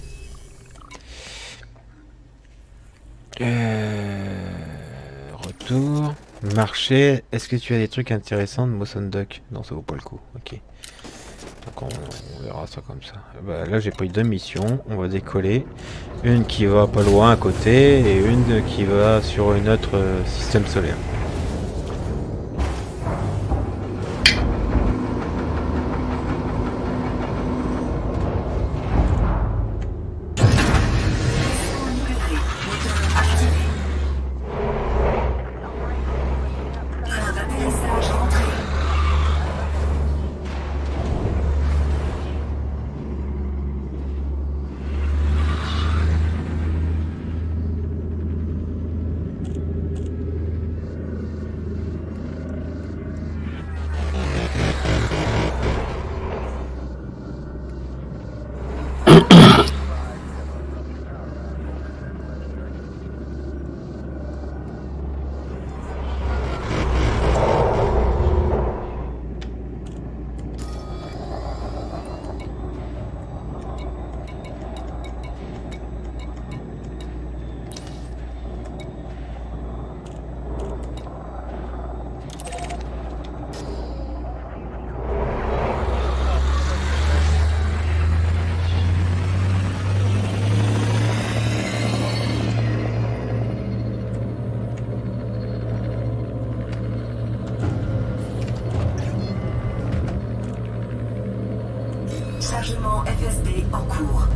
Retour. Marché. Est-ce que tu as des trucs intéressants de Motion Dock? Non, ça vaut pas le coup. Ok. Donc on verra ça comme ça. Bah, là j'ai pris 2 missions. On va décoller. Une qui va pas loin à côté et une qui va sur une autre système solaire. Chargement FSB en cours.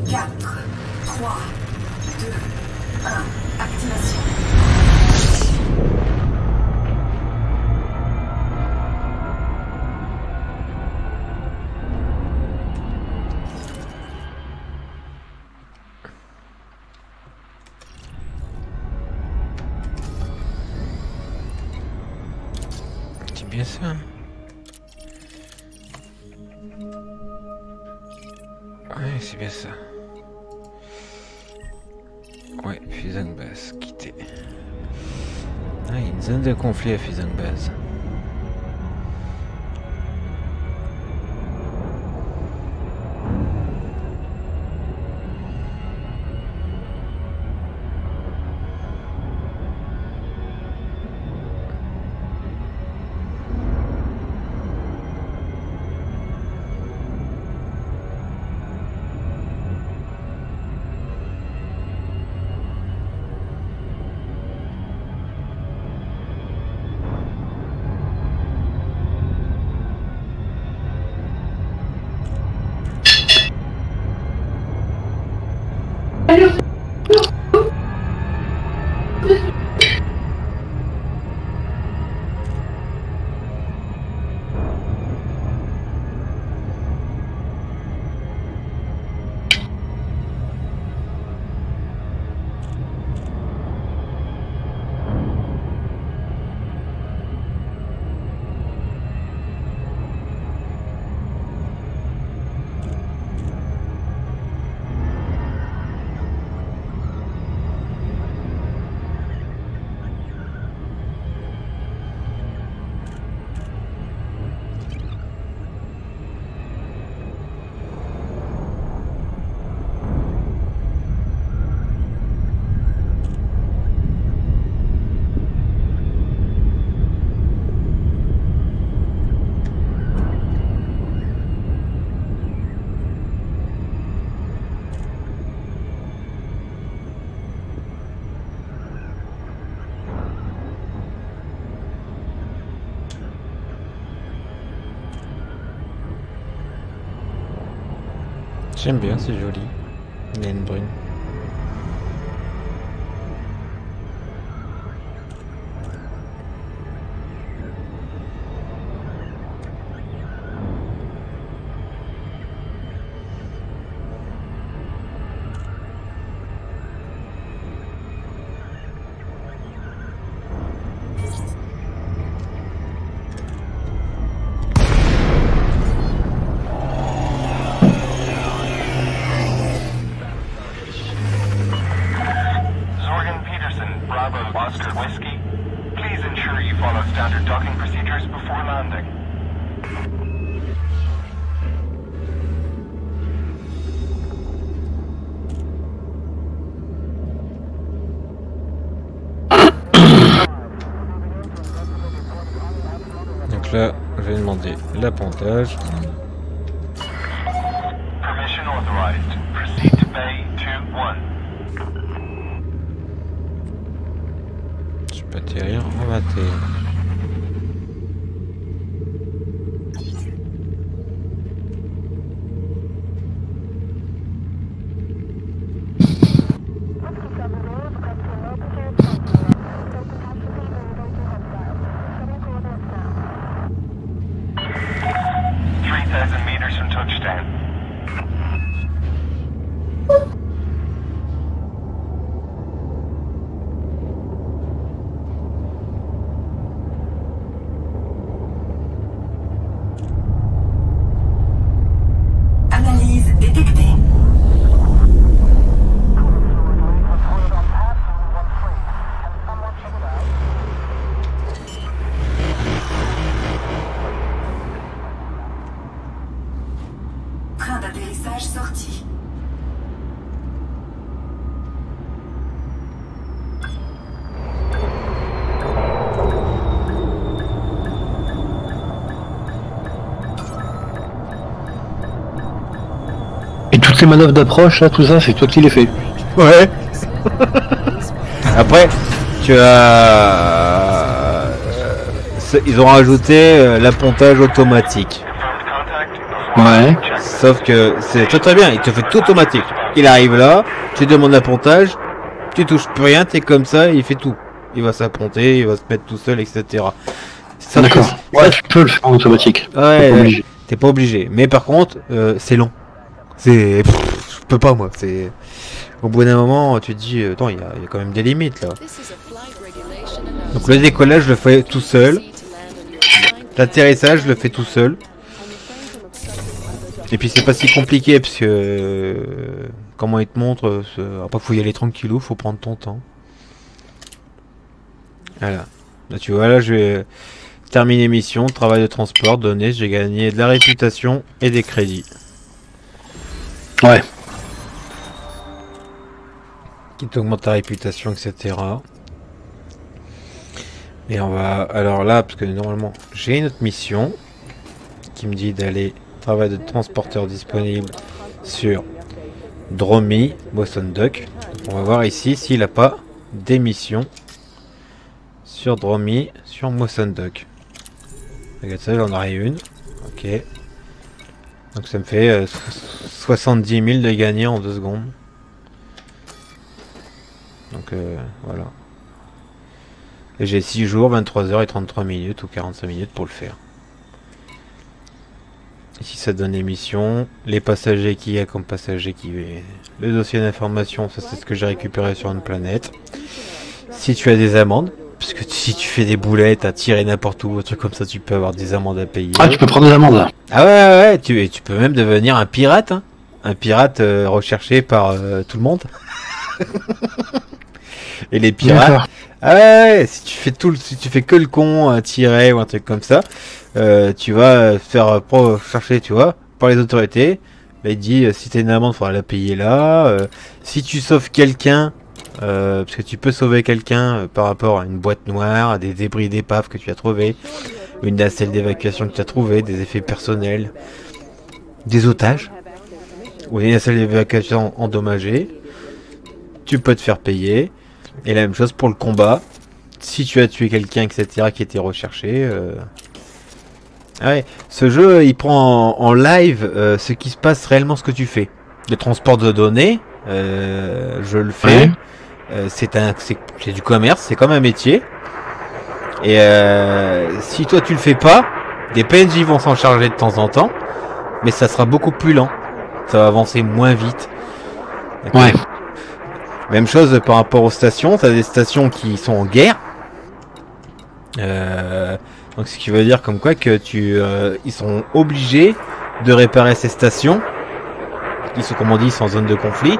4, 3, 2, 1. Activation. C'est bien ça. Hein. Ouais, c'est bien ça. Ouais, Fusing Base, quitter. Ah, il y a une zone de conflit à Fusing Base. J'aime bien, c'est joli. Il y a une brune. Donc là, je vais demander l'appontage. Permission authorized. Proceed to Bay 2-1. Je peux atterrir en 21. Train d'atterrissage sorti. Et toutes ces manœuvres d'approche, là, tout ça, c'est toi qui les fais. Ouais. Après, tu as... ils ont rajouté l'appontage automatique. Ouais. Sauf que c'est très bien, il te fait tout automatique. Il arrive là, tu demandes l'appontage, tu touches plus rien, t'es comme ça, il fait tout. Il va s'apponter, il va se mettre tout seul, etc. D'accord. Ouais, tu peux le faire en automatique. Ouais, t'es pas obligé. Mais par contre, c'est long. C'est... je peux pas moi, c'est... Au bout d'un moment, tu te dis, attends, il y a quand même des limites là. Donc le décollage, je le fais tout seul. L'atterrissage, je le fais tout seul. Et puis c'est pas si compliqué parce que comment il te montre, après faut y aller tranquillou, faut prendre ton temps. Voilà. Là tu vois, là je vais terminer mission, travail de transport, données, j'ai gagné de la réputation et des crédits. Ouais. Qui t'augmente ta réputation, etc. Et on va... Alors là, parce que normalement j'ai une autre mission qui me dit d'aller... Travail de transporteur disponible sur Dromi, Boston Duck. On va voir ici s'il n'a pas d'émission sur Dromi, sur Boston Duck. Regarde ça, j'en aurai une. Ok. Donc ça me fait 70 000 de gagner en 2 secondes. Donc voilà. Et j'ai 6 jours, 23 heures et 33 minutes ou 45 minutes pour le faire. Ici ça donne l'émission, les passagers qu'il y a comme passagers qui... Le dossier d'information, ça c'est ce que j'ai récupéré sur une planète. Si tu as des amendes, parce que si tu fais des boulettes à tirer n'importe où, un truc comme ça, tu peux avoir des amendes à payer. Ah, tu peux prendre des amendes là. Ah ouais, tu peux même devenir un pirate, hein. Un pirate recherché par tout le monde. Et les pirates... Ah ouais, si tu fais que le con, un tiret ou un truc comme ça, tu vas faire chercher, tu vois, par les autorités. Là, il dit si t'as une amende, il faudra la payer là. Si tu sauves quelqu'un, parce que tu peux sauver quelqu'un par rapport à une boîte noire, à des débris d'épave que tu as trouvé, une nacelle d'évacuation que tu as trouvé, des effets personnels, des otages, ou des nacelles d'évacuation endommagées, tu peux te faire payer. Et la même chose pour le combat. Si tu as tué quelqu'un, etc., qui était recherché. Ah ouais, ce jeu, il prend en live ce qui se passe réellement, ce que tu fais. Le transport de données, je le fais. C'est du commerce, c'est comme un métier. Et si toi tu le fais pas, des PNJ vont s'en charger de temps en temps, mais ça sera beaucoup plus lent. Ça va avancer moins vite. Ouais. Même chose par rapport aux stations. T'as des stations qui sont en guerre. Donc ce qui veut dire comme quoi que ils sont obligés de réparer ces stations. Ils sont, comme on dit, en zone de conflit.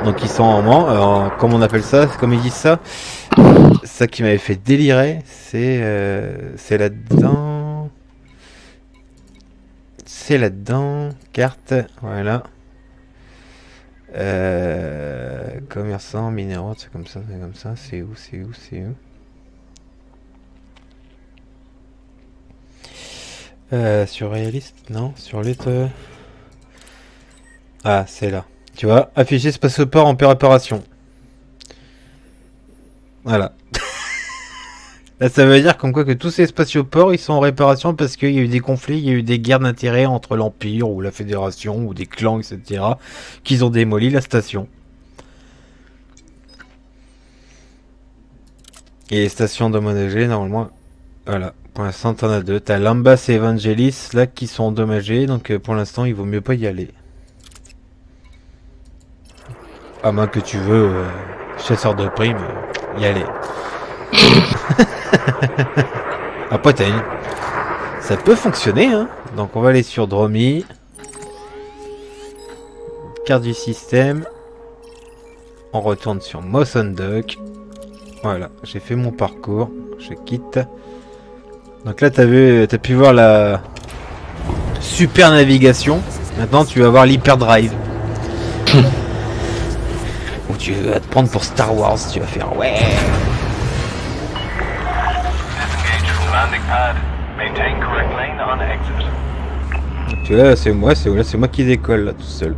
Donc ils sont comme on appelle ça, comme ils disent ça. Ça qui m'avait fait délirer, c'est là-dedans. C'est là-dedans. Carte, voilà. Commerçant, minéraux, c'est comme ça, c'est comme ça. C'est où? Surréaliste, non, sur les ah, c'est là. Tu vois, afficher spatioport en préparation. Voilà. Là, ça veut dire comme quoi que tous ces spatioports, ils sont en réparation parce qu'il y a eu des conflits, il y a eu des guerres d'intérêt entre l'Empire ou la Fédération ou des clans, etc. qu'ils ont démoli la station. Et les stations endommagées, normalement, voilà. Pour l'instant, t'en as deux. T'as Lambas et Evangelis, là, qui sont endommagés. Donc, pour l'instant, il vaut mieux pas y aller. À moins que tu veux, chasseur de primes, y aller. Après, ça peut fonctionner, hein. Donc, on va aller sur Dromi. Carte du système. On retourne sur Moson Duck. Voilà, j'ai fait mon parcours. Je quitte. Donc là, t'as pu voir la super navigation. Maintenant, tu vas voir l'hyperdrive. Où tu vas te prendre pour Star Wars. Tu vas faire ouais. Disengage from landing pad. Maintain correct lane on exit. Tu vois, c'est moi qui décolle là tout seul.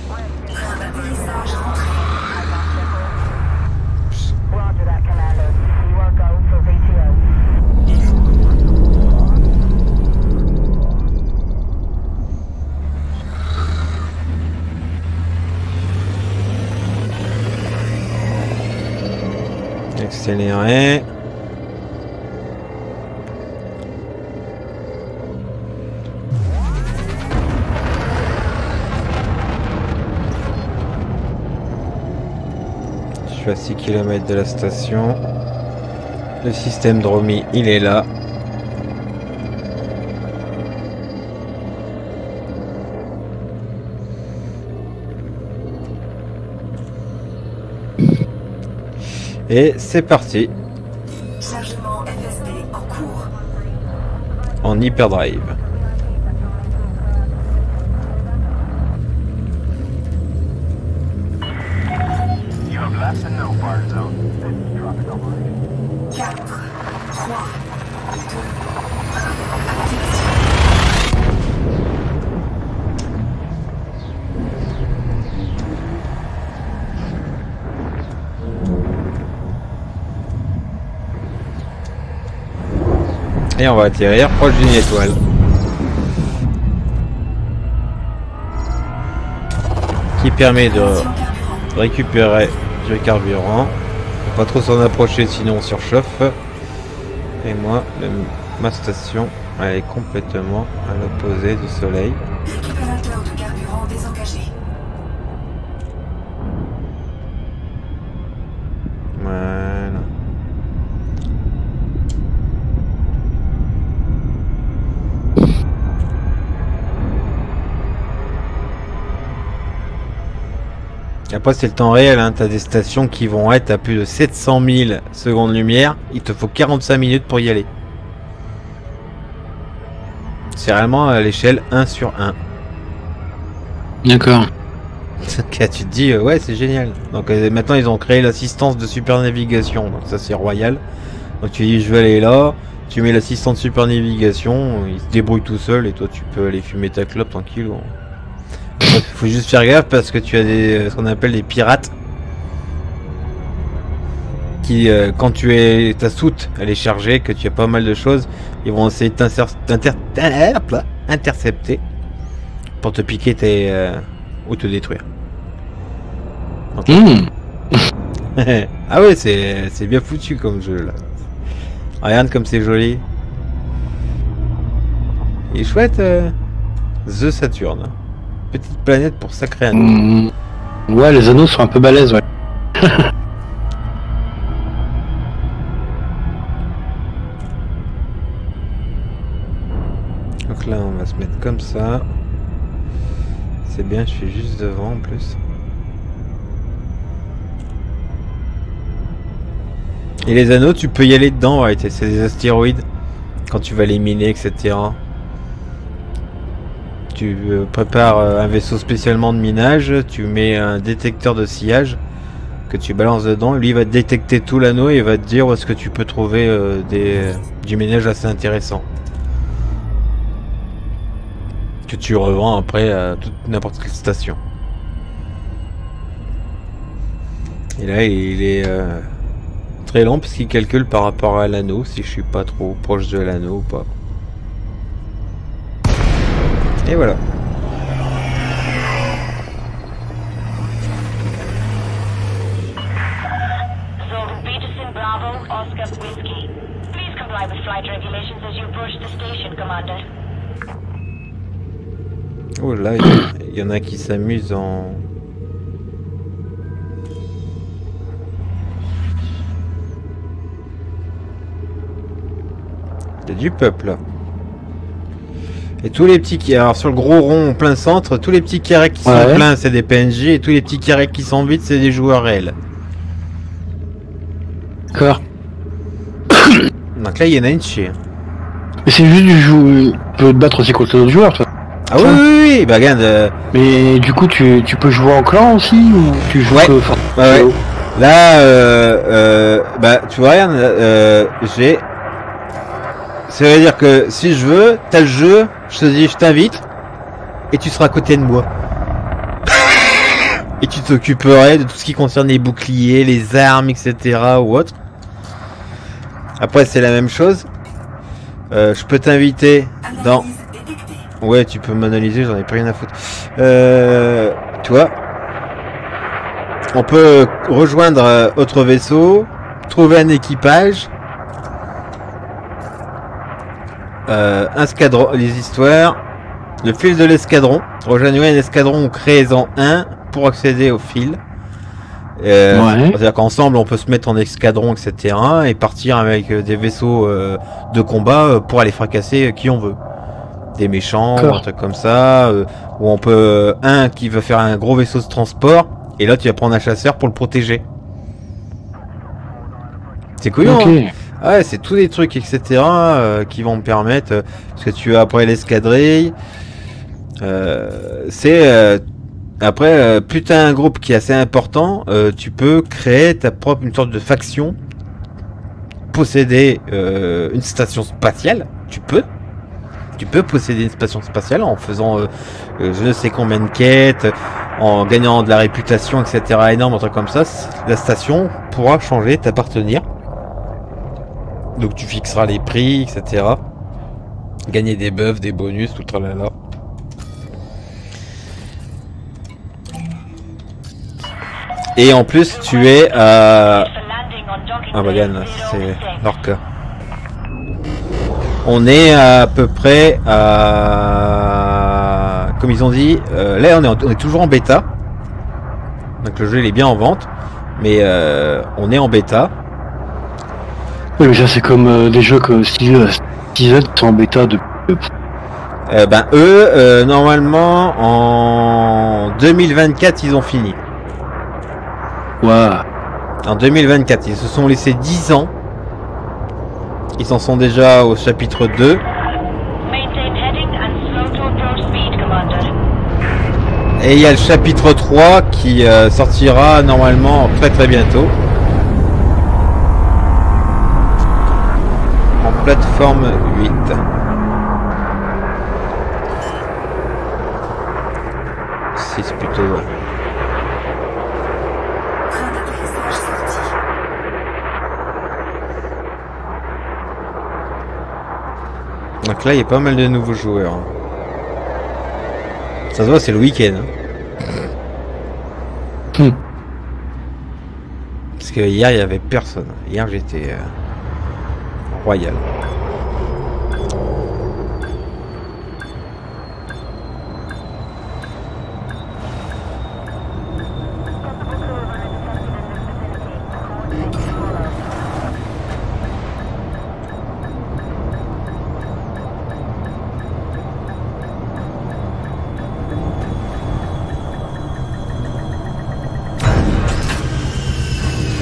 Train d'atterrissage rentré. Roger that, Commander. You are go for VTO. Accélérer. Je suis à 6 km de la station. Le système Dromi, il est là. Et c'est parti. Chargement FSD en cours. En hyperdrive. You have left the no bar zone. This truck is operating. 4, 3, 2, 1. Et on va atterrir proche d'une étoile. Qui permet de récupérer du carburant. Faut pas trop s'en approcher sinon on surchauffe. Et moi, ma station, elle est complètement à l'opposé du soleil. Récupérateur de carburant désengagé. Voilà. Après c'est le temps réel, hein. T'as des stations qui vont être à plus de 700 000 secondes lumière, il te faut 45 minutes pour y aller. C'est réellement à l'échelle 1/1. D'accord. Tu te dis ouais c'est génial. Donc maintenant ils ont créé l'assistance de super navigation, donc ça c'est royal. Donc tu dis je vais aller là, tu mets l'assistant de super navigation, il se débrouille tout seul et toi tu peux aller fumer ta clope tranquille. Faut juste faire gaffe parce que tu as ce qu'on appelle des pirates qui quand ta soute elle est chargée, que tu as pas mal de choses, ils vont essayer de t'intercepter pour te piquer ou te détruire. Donc, Mmh. ah ouais, c'est bien foutu comme jeu là. Regarde comme c'est joli. Il est chouette. The Saturn. Petite planète pour sacré anneau. Mmh. Ouais, les anneaux sont un peu balèzes, ouais. Donc là, on va se mettre comme ça. C'est bien, je suis juste devant en plus. Et les anneaux, tu peux y aller dedans, ouais, c'est des astéroïdes. Quand tu vas les miner, etc. Tu prépares un vaisseau spécialement de minage, tu mets un détecteur de sillage que tu balances dedans, lui il va détecter tout l'anneau et il va te dire où est-ce que tu peux trouver du minage assez intéressant. Que tu revends après à n'importe quelle station. Et là il est très long parce qu'il calcule par rapport à l'anneau, si je suis pas trop proche de l'anneau ou pas. Et voilà. Zone Peterson Bravo, Oscar Whiskey. Please comply with flight regulations as you approach the station, Commander. Oh là, il y en a qui s'amusent en... Il y a du peuple là. Et tous les petits qui... Alors sur le gros rond en plein centre, tous les petits carrés qui sont pleins c'est des PNJ et tous les petits carrés qui sont vides c'est des joueurs réels. D'accord. Donc là il y en a une chier. Mais c'est juste du jeu. Tu peux te battre aussi contre d'autres joueurs, toi. Ah oui, oui, oui, bah regarde. Mais du coup, tu peux jouer en clan aussi ou tu joues Ouais. que Ouais, ouais. Là, bah tu vois, regarde, j'ai... Ça veut dire que si je veux, t'as le jeu, je te dis je t'invite, et tu seras à côté de moi. Et tu t'occuperais de tout ce qui concerne les boucliers, les armes, etc. ou autre. Après c'est la même chose. Je peux t'inviter dans... Analyse détectée. Ouais, tu peux m'analyser, j'en ai plus rien à foutre. Tu vois, on peut rejoindre autre vaisseau, trouver un équipage, un escadron, les histoires, le fil de l'escadron. Rejoignez un escadron ou créez-en un pour accéder au fil. Ouais. C'est-à-dire qu'ensemble on peut se mettre en escadron, etc. et partir avec des vaisseaux de combat pour aller fracasser qui on veut. Des méchants, ou un truc comme ça, où on peut un qui veut faire un gros vaisseau de transport et l'autre il va prendre un chasseur pour le protéger. C'est couillon. Ok. Hein. Ouais, c'est tous des trucs etc. Qui vont me permettre parce que tu as après l'escadrille. Après plus t'as un groupe qui est assez important, tu peux créer ta propre une sorte de faction, posséder une station spatiale. Tu peux posséder une station spatiale en faisant je ne sais combien de quêtes, en gagnant de la réputation, etc. énorme, un truc comme ça. La station pourra changer, t'appartenir. Donc tu fixeras les prix, etc. Gagner des buffs, des bonus, tout le tralala. Et en plus tu es à... Ah bah Gann, c'est Lorca. On est à peu près à... Comme ils ont dit, là on est toujours en bêta. Donc le jeu il est bien en vente. Mais on est en bêta. Oui, mais ça c'est comme des jeux que Season sont en bêta depuis... Ben eux, normalement en 2024 ils ont fini. Ouais. En 2024, ils se sont laissés 10 ans. Ils en sont déjà au chapitre 2. Et il y a le chapitre 3 qui sortira normalement très très bientôt. En plateforme 8. C'est plutôt... Train d'atterrissage sorti. Donc là, il y a pas mal de nouveaux joueurs. Ça se voit, c'est le week-end. Hein. que hier il y avait personne. Hier j'étais royal.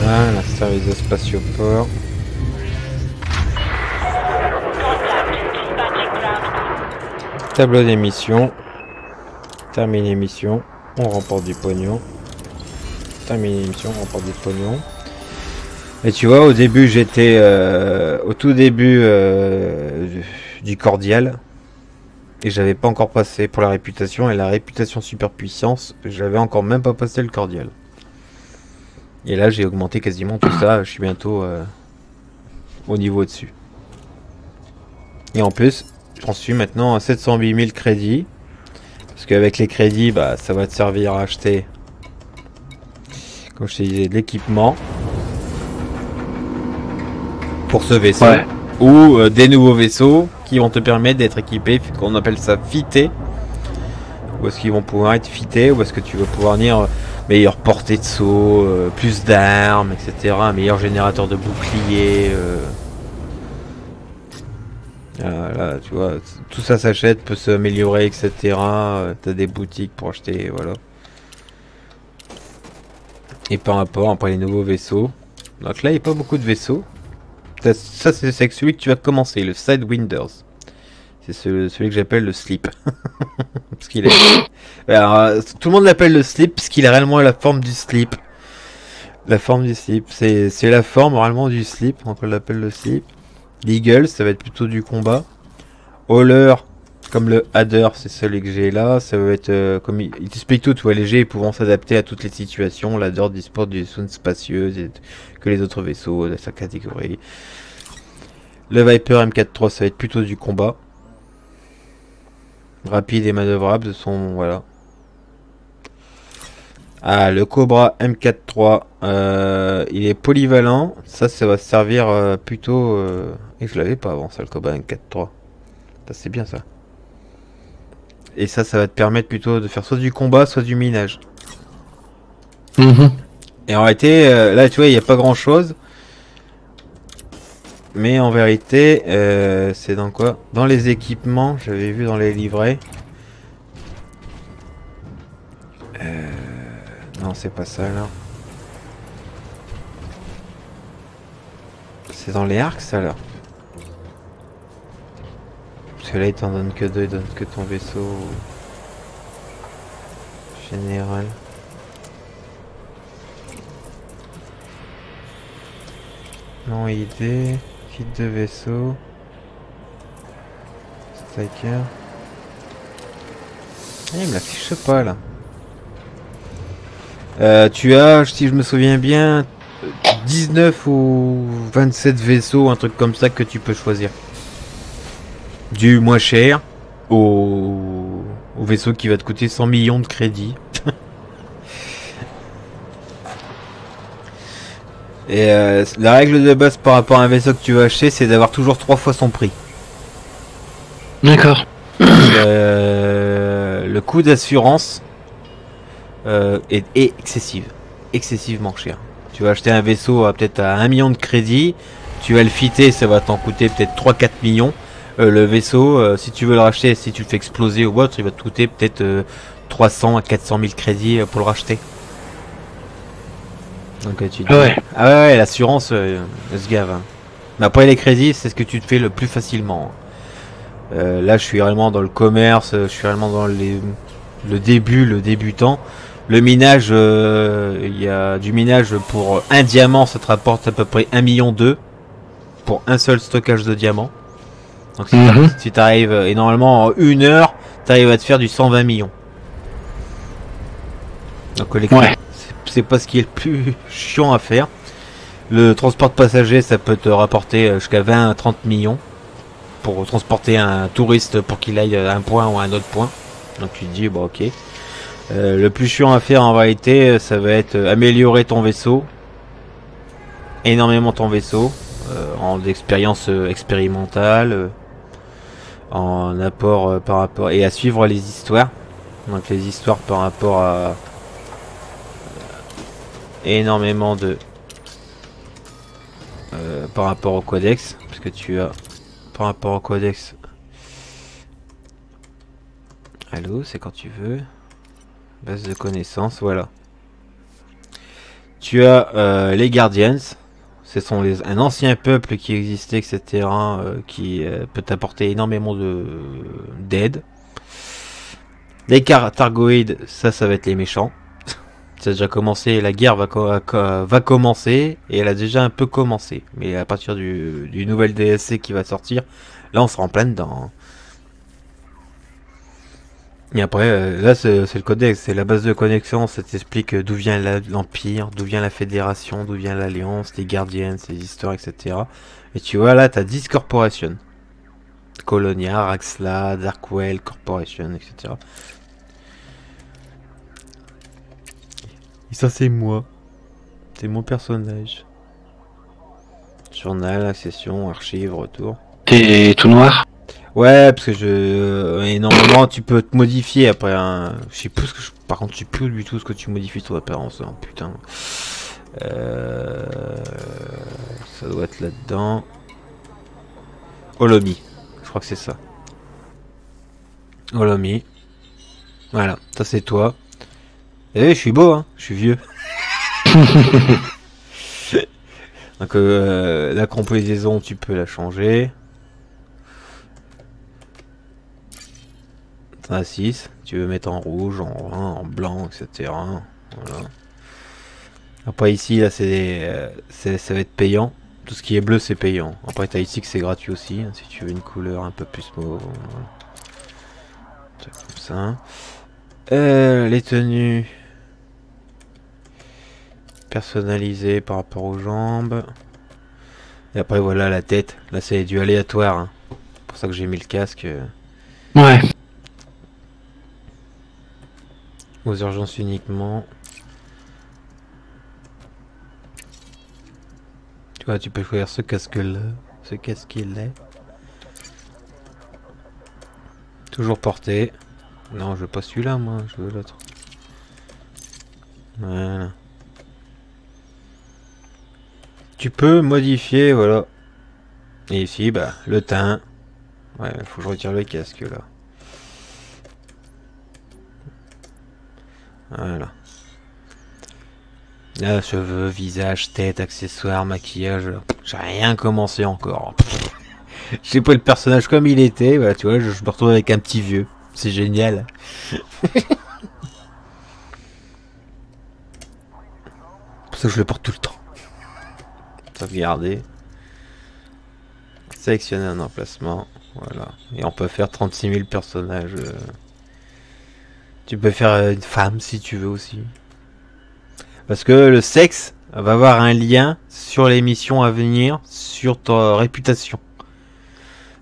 Voilà, service de spatioport. Tableau d'émission. Termine l'émission. On remporte du pognon. Termine l'émission, on remporte du pognon. Et tu vois, au début, j'étais au tout début du cordial. Et j'avais pas encore passé pour la réputation. Et la réputation super puissance, j'avais encore même pas passé le cordial. Et là, j'ai augmenté quasiment tout ça. Je suis bientôt au niveau au-dessus. Et en plus, j'en suis maintenant à 708 000 crédits. Parce qu'avec les crédits, bah, ça va te servir à acheter, comme je te disais, de l'équipement pour ce vaisseau. Ouais. Ou des nouveaux vaisseaux qui vont te permettre d'être équipés, qu'on appelle ça fités. Ou est-ce qu'ils vont pouvoir être fités, ou est-ce que tu vas pouvoir venir meilleure portée de saut, plus d'armes, etc. Un meilleur générateur de boucliers. Là, tu vois, tout ça s'achète, peut s'améliorer, etc. T'as des boutiques pour acheter, voilà. Et par rapport après les nouveaux vaisseaux. Donc là, il n'y a pas beaucoup de vaisseaux. Ça, c'est celui que tu vas commencer, le Sidewinders. C'est celui que j'appelle le slip. Parce qu'il est... Alors, tout le monde l'appelle le slip parce qu'il a réellement la forme du slip. La forme du slip. C'est la forme réellement du slip, donc on l'appelle le slip. L'Eagle, ça va être plutôt du combat. Hauler, comme le Hadder, c'est celui que j'ai là. Ça va être, comme il t'explique tout, tu vois, léger et pouvant s'adapter à toutes les situations. L'Hadder dispose d'une zone spacieuse que les autres vaisseaux de sa catégorie. Le Viper M4-3, ça va être plutôt du combat. Rapide et manœuvrable, sont voilà. Ah, le Cobra M4-3, il est polyvalent. Ça va se servir plutôt... Et je l'avais pas avant ça, le Cobra M4-3. Ça, c'est bien ça. Et ça va te permettre plutôt de faire soit du combat, soit du minage. Et en réalité, là, tu vois, il n'y a pas grand-chose. Mais en vérité, c'est dans quoi? Dans les équipements, j'avais vu dans les livrets. Non, c'est pas ça là. C'est dans les arcs ça là. Parce que là il t'en donne que deux, il donne que ton vaisseau général. Non, idée, kit de vaisseau. Striker. Ah, il me l'affiche pas là. Tu as, si je me souviens bien, 19 ou 27 vaisseaux, un truc comme ça que tu peux choisir. Du moins cher au vaisseau qui va te coûter 100 millions de crédits. Et la règle de base par rapport à un vaisseau que tu vas acheter, c'est d'avoir toujours 3 fois son prix. D'accord. Le coût d'assurance est excessivement cher. Tu vas acheter un vaisseau peut-être à 1 million de crédits, tu vas le fitter, ça va t'en coûter peut-être 3-4 millions. Le vaisseau, si tu veux le racheter, si tu le fais exploser ou autre, il va te coûter peut-être 300 à 400 000 crédits pour le racheter. Donc tu dis, ah ouais, l'assurance, se gave. Hein. Mais après les crédits, c'est ce que tu te fais le plus facilement. Là, je suis réellement dans le commerce, je suis réellement dans le débutant. Le minage, il y a du minage pour un diamant, ça te rapporte à peu près 1,2 million pour un seul stockage de diamants. Donc si tu arrives, et normalement en 1 heure, tu arrives à te faire du 120 millions. Donc c'est pas ce qui est le plus chiant à faire. Le transport de passagers, ça peut te rapporter jusqu'à 20 à 30 millions pour transporter un touriste pour qu'il aille à un point ou à un autre point. Donc tu te dis, bon ok. Le plus chiant à faire en réalité, ça va être améliorer ton vaisseau. énormément ton vaisseau en expérience expérimentale, en apport par rapport et à suivre les histoires. Donc les histoires par rapport à énormément de par rapport au codex, parce que tu as par rapport au codex. Allô, c'est quand tu veux. Base de connaissances, voilà. Tu as les Guardians. Ce sont un ancien peuple qui existait, etc. Qui peut t'apporter énormément d'aide. Les Targoïdes, ça va être les méchants. Ça a déjà commencé, la guerre va commencer. Et elle a déjà un peu commencé. Mais à partir du nouvel DLC qui va sortir, là on sera en plein dedans. Et après, là c'est le codex, c'est la base de connexion, ça t'explique d'où vient l'Empire, d'où vient la Fédération, d'où vient l'Alliance, les Guardians, les histoires, etc. Et tu vois là, t'as 10 corporations. Colonia, Raxla, Darkwell, Corporation, etc. Et ça c'est moi. C'est mon personnage. Journal, accession, archive, retour. T'es tout noir? Ouais, parce que et normalement tu peux te modifier après un. Je sais plus ce que par contre je sais plus du tout ce que tu modifies ton apparence. Hein, putain. Ça doit être là-dedans. Holomi. Je crois que c'est ça. Holomi. Voilà, ça c'est toi. Eh, je suis beau, hein. Je suis vieux. Donc la composition, tu peux la changer. 6, tu veux mettre en rouge, en brun, en blanc, etc. Voilà. Après ici, là, ça va être payant. Tout ce qui est bleu, c'est payant. Après, t'as ici que c'est gratuit aussi, hein, si tu veux une couleur un peu plus mauve. Voilà. Comme ça. Les tenues personnalisées par rapport aux jambes. Et après, voilà la tête. Là, c'est du aléatoire. Hein. C'est pour ça que j'ai mis le casque. Ouais. Aux urgences uniquement. Tu vois, tu peux choisir ce casque-là, ce casque-là. Toujours porté. Non, je veux pas celui-là, moi, je veux l'autre. Voilà. Tu peux modifier, voilà. Et ici, bah, le teint. Ouais, faut que je retire le casque, là. Voilà. Là, cheveux, visage, tête, accessoires, maquillage. J'ai rien commencé encore. J'ai pris le personnage comme il était. Voilà, tu vois, je me retrouve avec un petit vieux. C'est génial. Pour ça que je le porte tout le temps. Sauvegarder. Sélectionner un emplacement. Voilà. Et on peut faire 36 000 personnages. Tu peux faire une femme si tu veux aussi. Parce que le sexe va avoir un lien sur les missions à venir, sur ta réputation.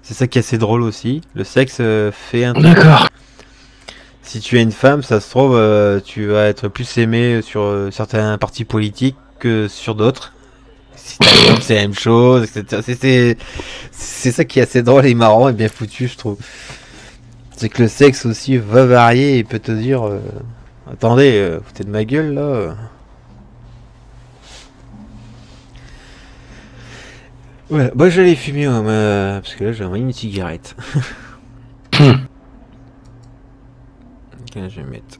C'est ça qui est assez drôle aussi. Le sexe fait un... D'accord. Si tu es une femme, ça se trouve, tu vas être plus aimé sur certains partis politiques que sur d'autres. Si t'as un homme, c'est la même chose, etc. C'est ça qui est assez drôle et marrant et bien foutu, je trouve. C'est que le sexe aussi va varier et peut te dire attendez, foutez de ma gueule là. Voilà, bah j'allais fumer parce que là j'ai envoyé une cigarette. Ok, je vais mettre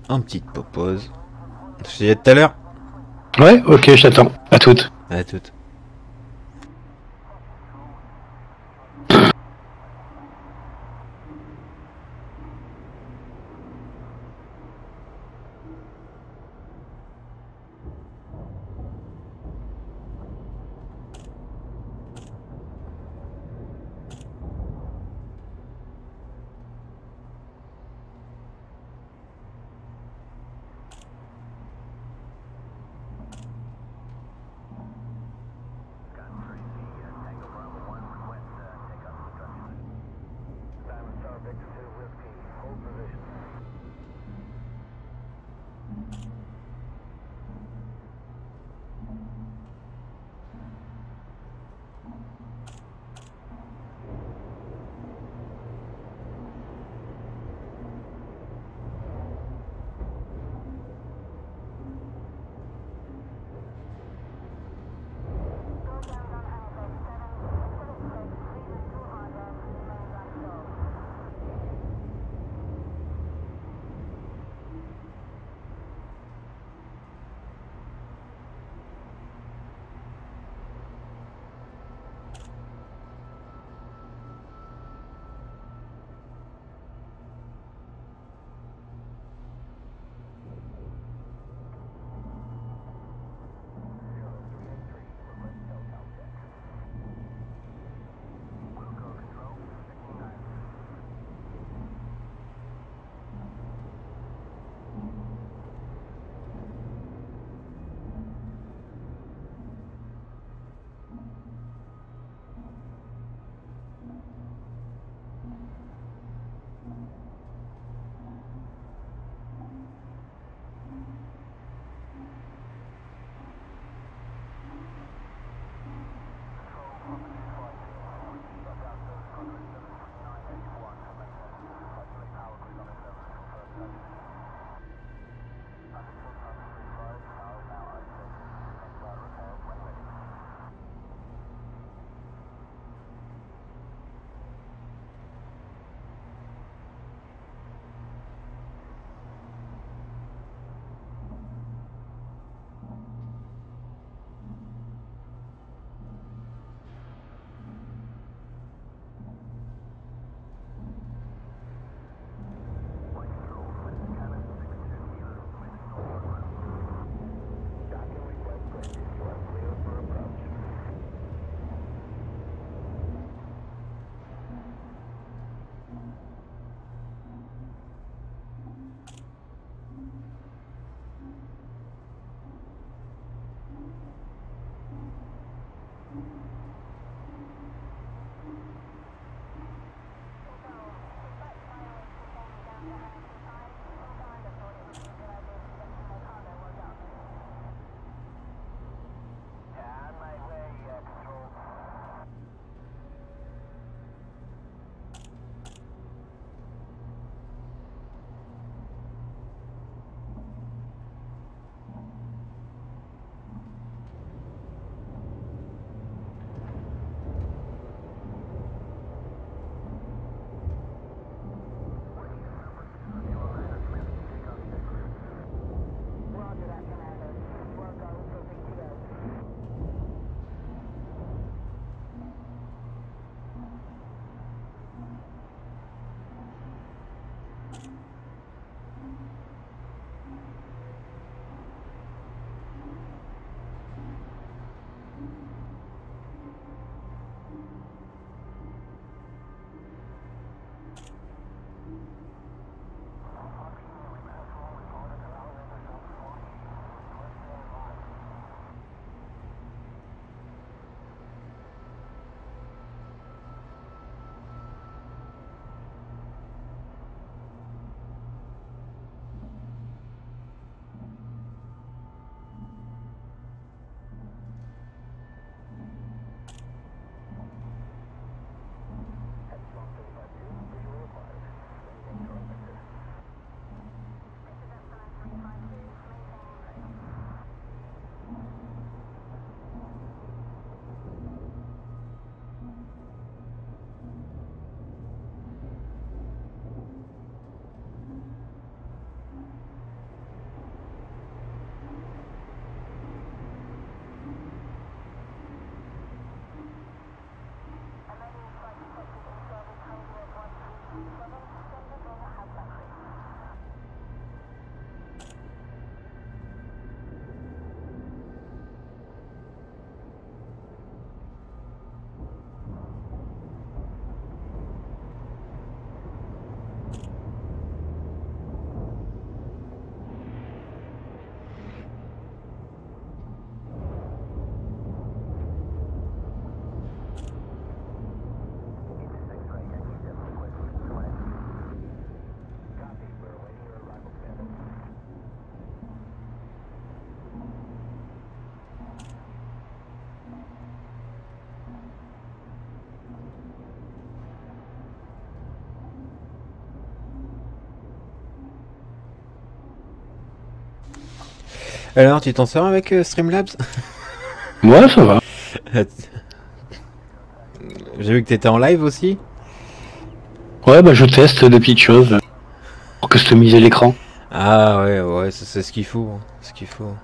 en petite pause. Je te dis à tout à l'heure. Ouais, ok, je t'attends. À toutes. À toute. Alors, tu t'en sors avec Streamlabs? Ouais, ça va. J'ai vu que t'étais en live aussi. Ouais, bah je teste des petites choses pour customiser l'écran. Ah ouais, ouais, c'est ce qu'il faut. Ce qu'il faut.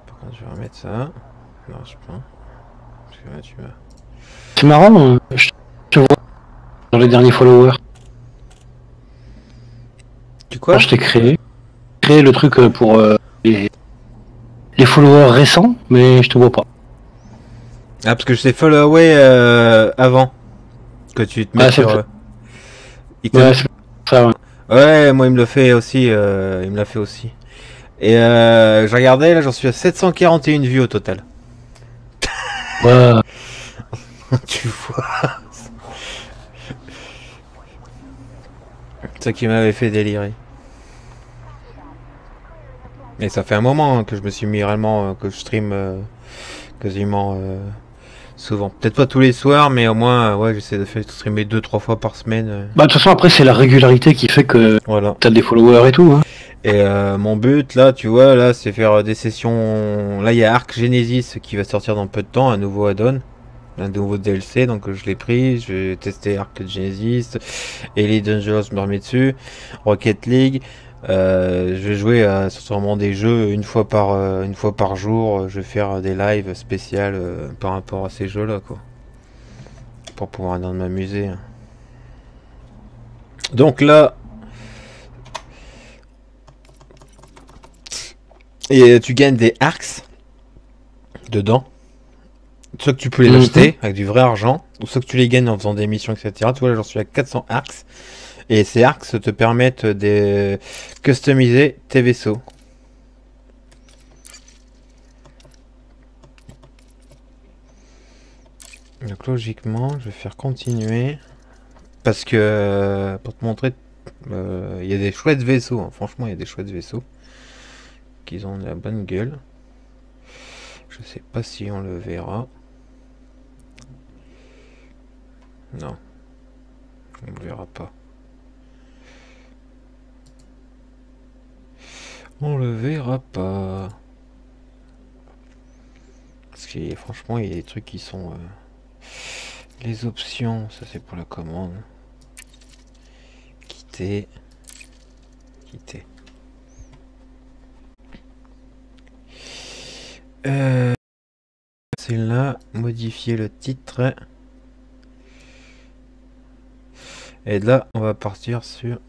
Par contre, je vais remettre ça. Non, je peux pas. Parce que là, tu vas. C'est marrant, je te vois dans les derniers followers. Tu quoi? Quand je t'ai créé le truc pour les followers récents, mais je te vois pas. Ah, parce que je t'ai follow away avant que tu te mettes Ah, c'est sur. peut- Il te- Ouais, c'est ça, ouais. Ouais, moi il me le fait aussi. Il me l'a fait aussi. Et je regardais, là j'en suis à 741 vues au total. Ouais. Tu vois. C'est ça qui m'avait fait délirer. Et ça fait un moment que je me suis mis réellement, que je stream quasiment souvent. Peut-être pas tous les soirs, mais au moins, ouais, j'essaie de faire streamer 2-3 fois par semaine. Bah de toute façon après c'est la régularité qui fait que Voilà. t'as des followers et tout. Hein. Et mon but, là, tu vois, là, c'est faire des sessions... Là, il y a Arc Genesis qui va sortir dans peu de temps, un nouveau add-on. Un nouveau DLC, donc je l'ai pris, je vais tester Arc Genesis, Elite Dangerous, je me remets dessus, Rocket League, je vais jouer à sûrement des jeux une fois par jour, je vais faire des lives spéciales par rapport à ces jeux-là, quoi, pour pouvoir m'amuser. Donc là, et tu gagnes des Arcs dedans. Soit que tu peux les acheter avec du vrai argent, ou soit que tu les gagnes en faisant des missions, etc. Tu vois, là j'en suis à 400 arcs. Et ces arcs te permettent de customiser tes vaisseaux. Donc logiquement, je vais faire continuer. Parce que, pour te montrer, il y a des chouettes vaisseaux. Hein. Franchement, il y a des chouettes vaisseaux. Qui ont de la bonne gueule. Je sais pas si on le verra. Non, on ne verra pas. On le verra pas. Parce que franchement, il y a des trucs qui sont... les options, ça c'est pour la commande. Quitter. Quitter. C'est là, modifier le titre. Et là, on va partir sur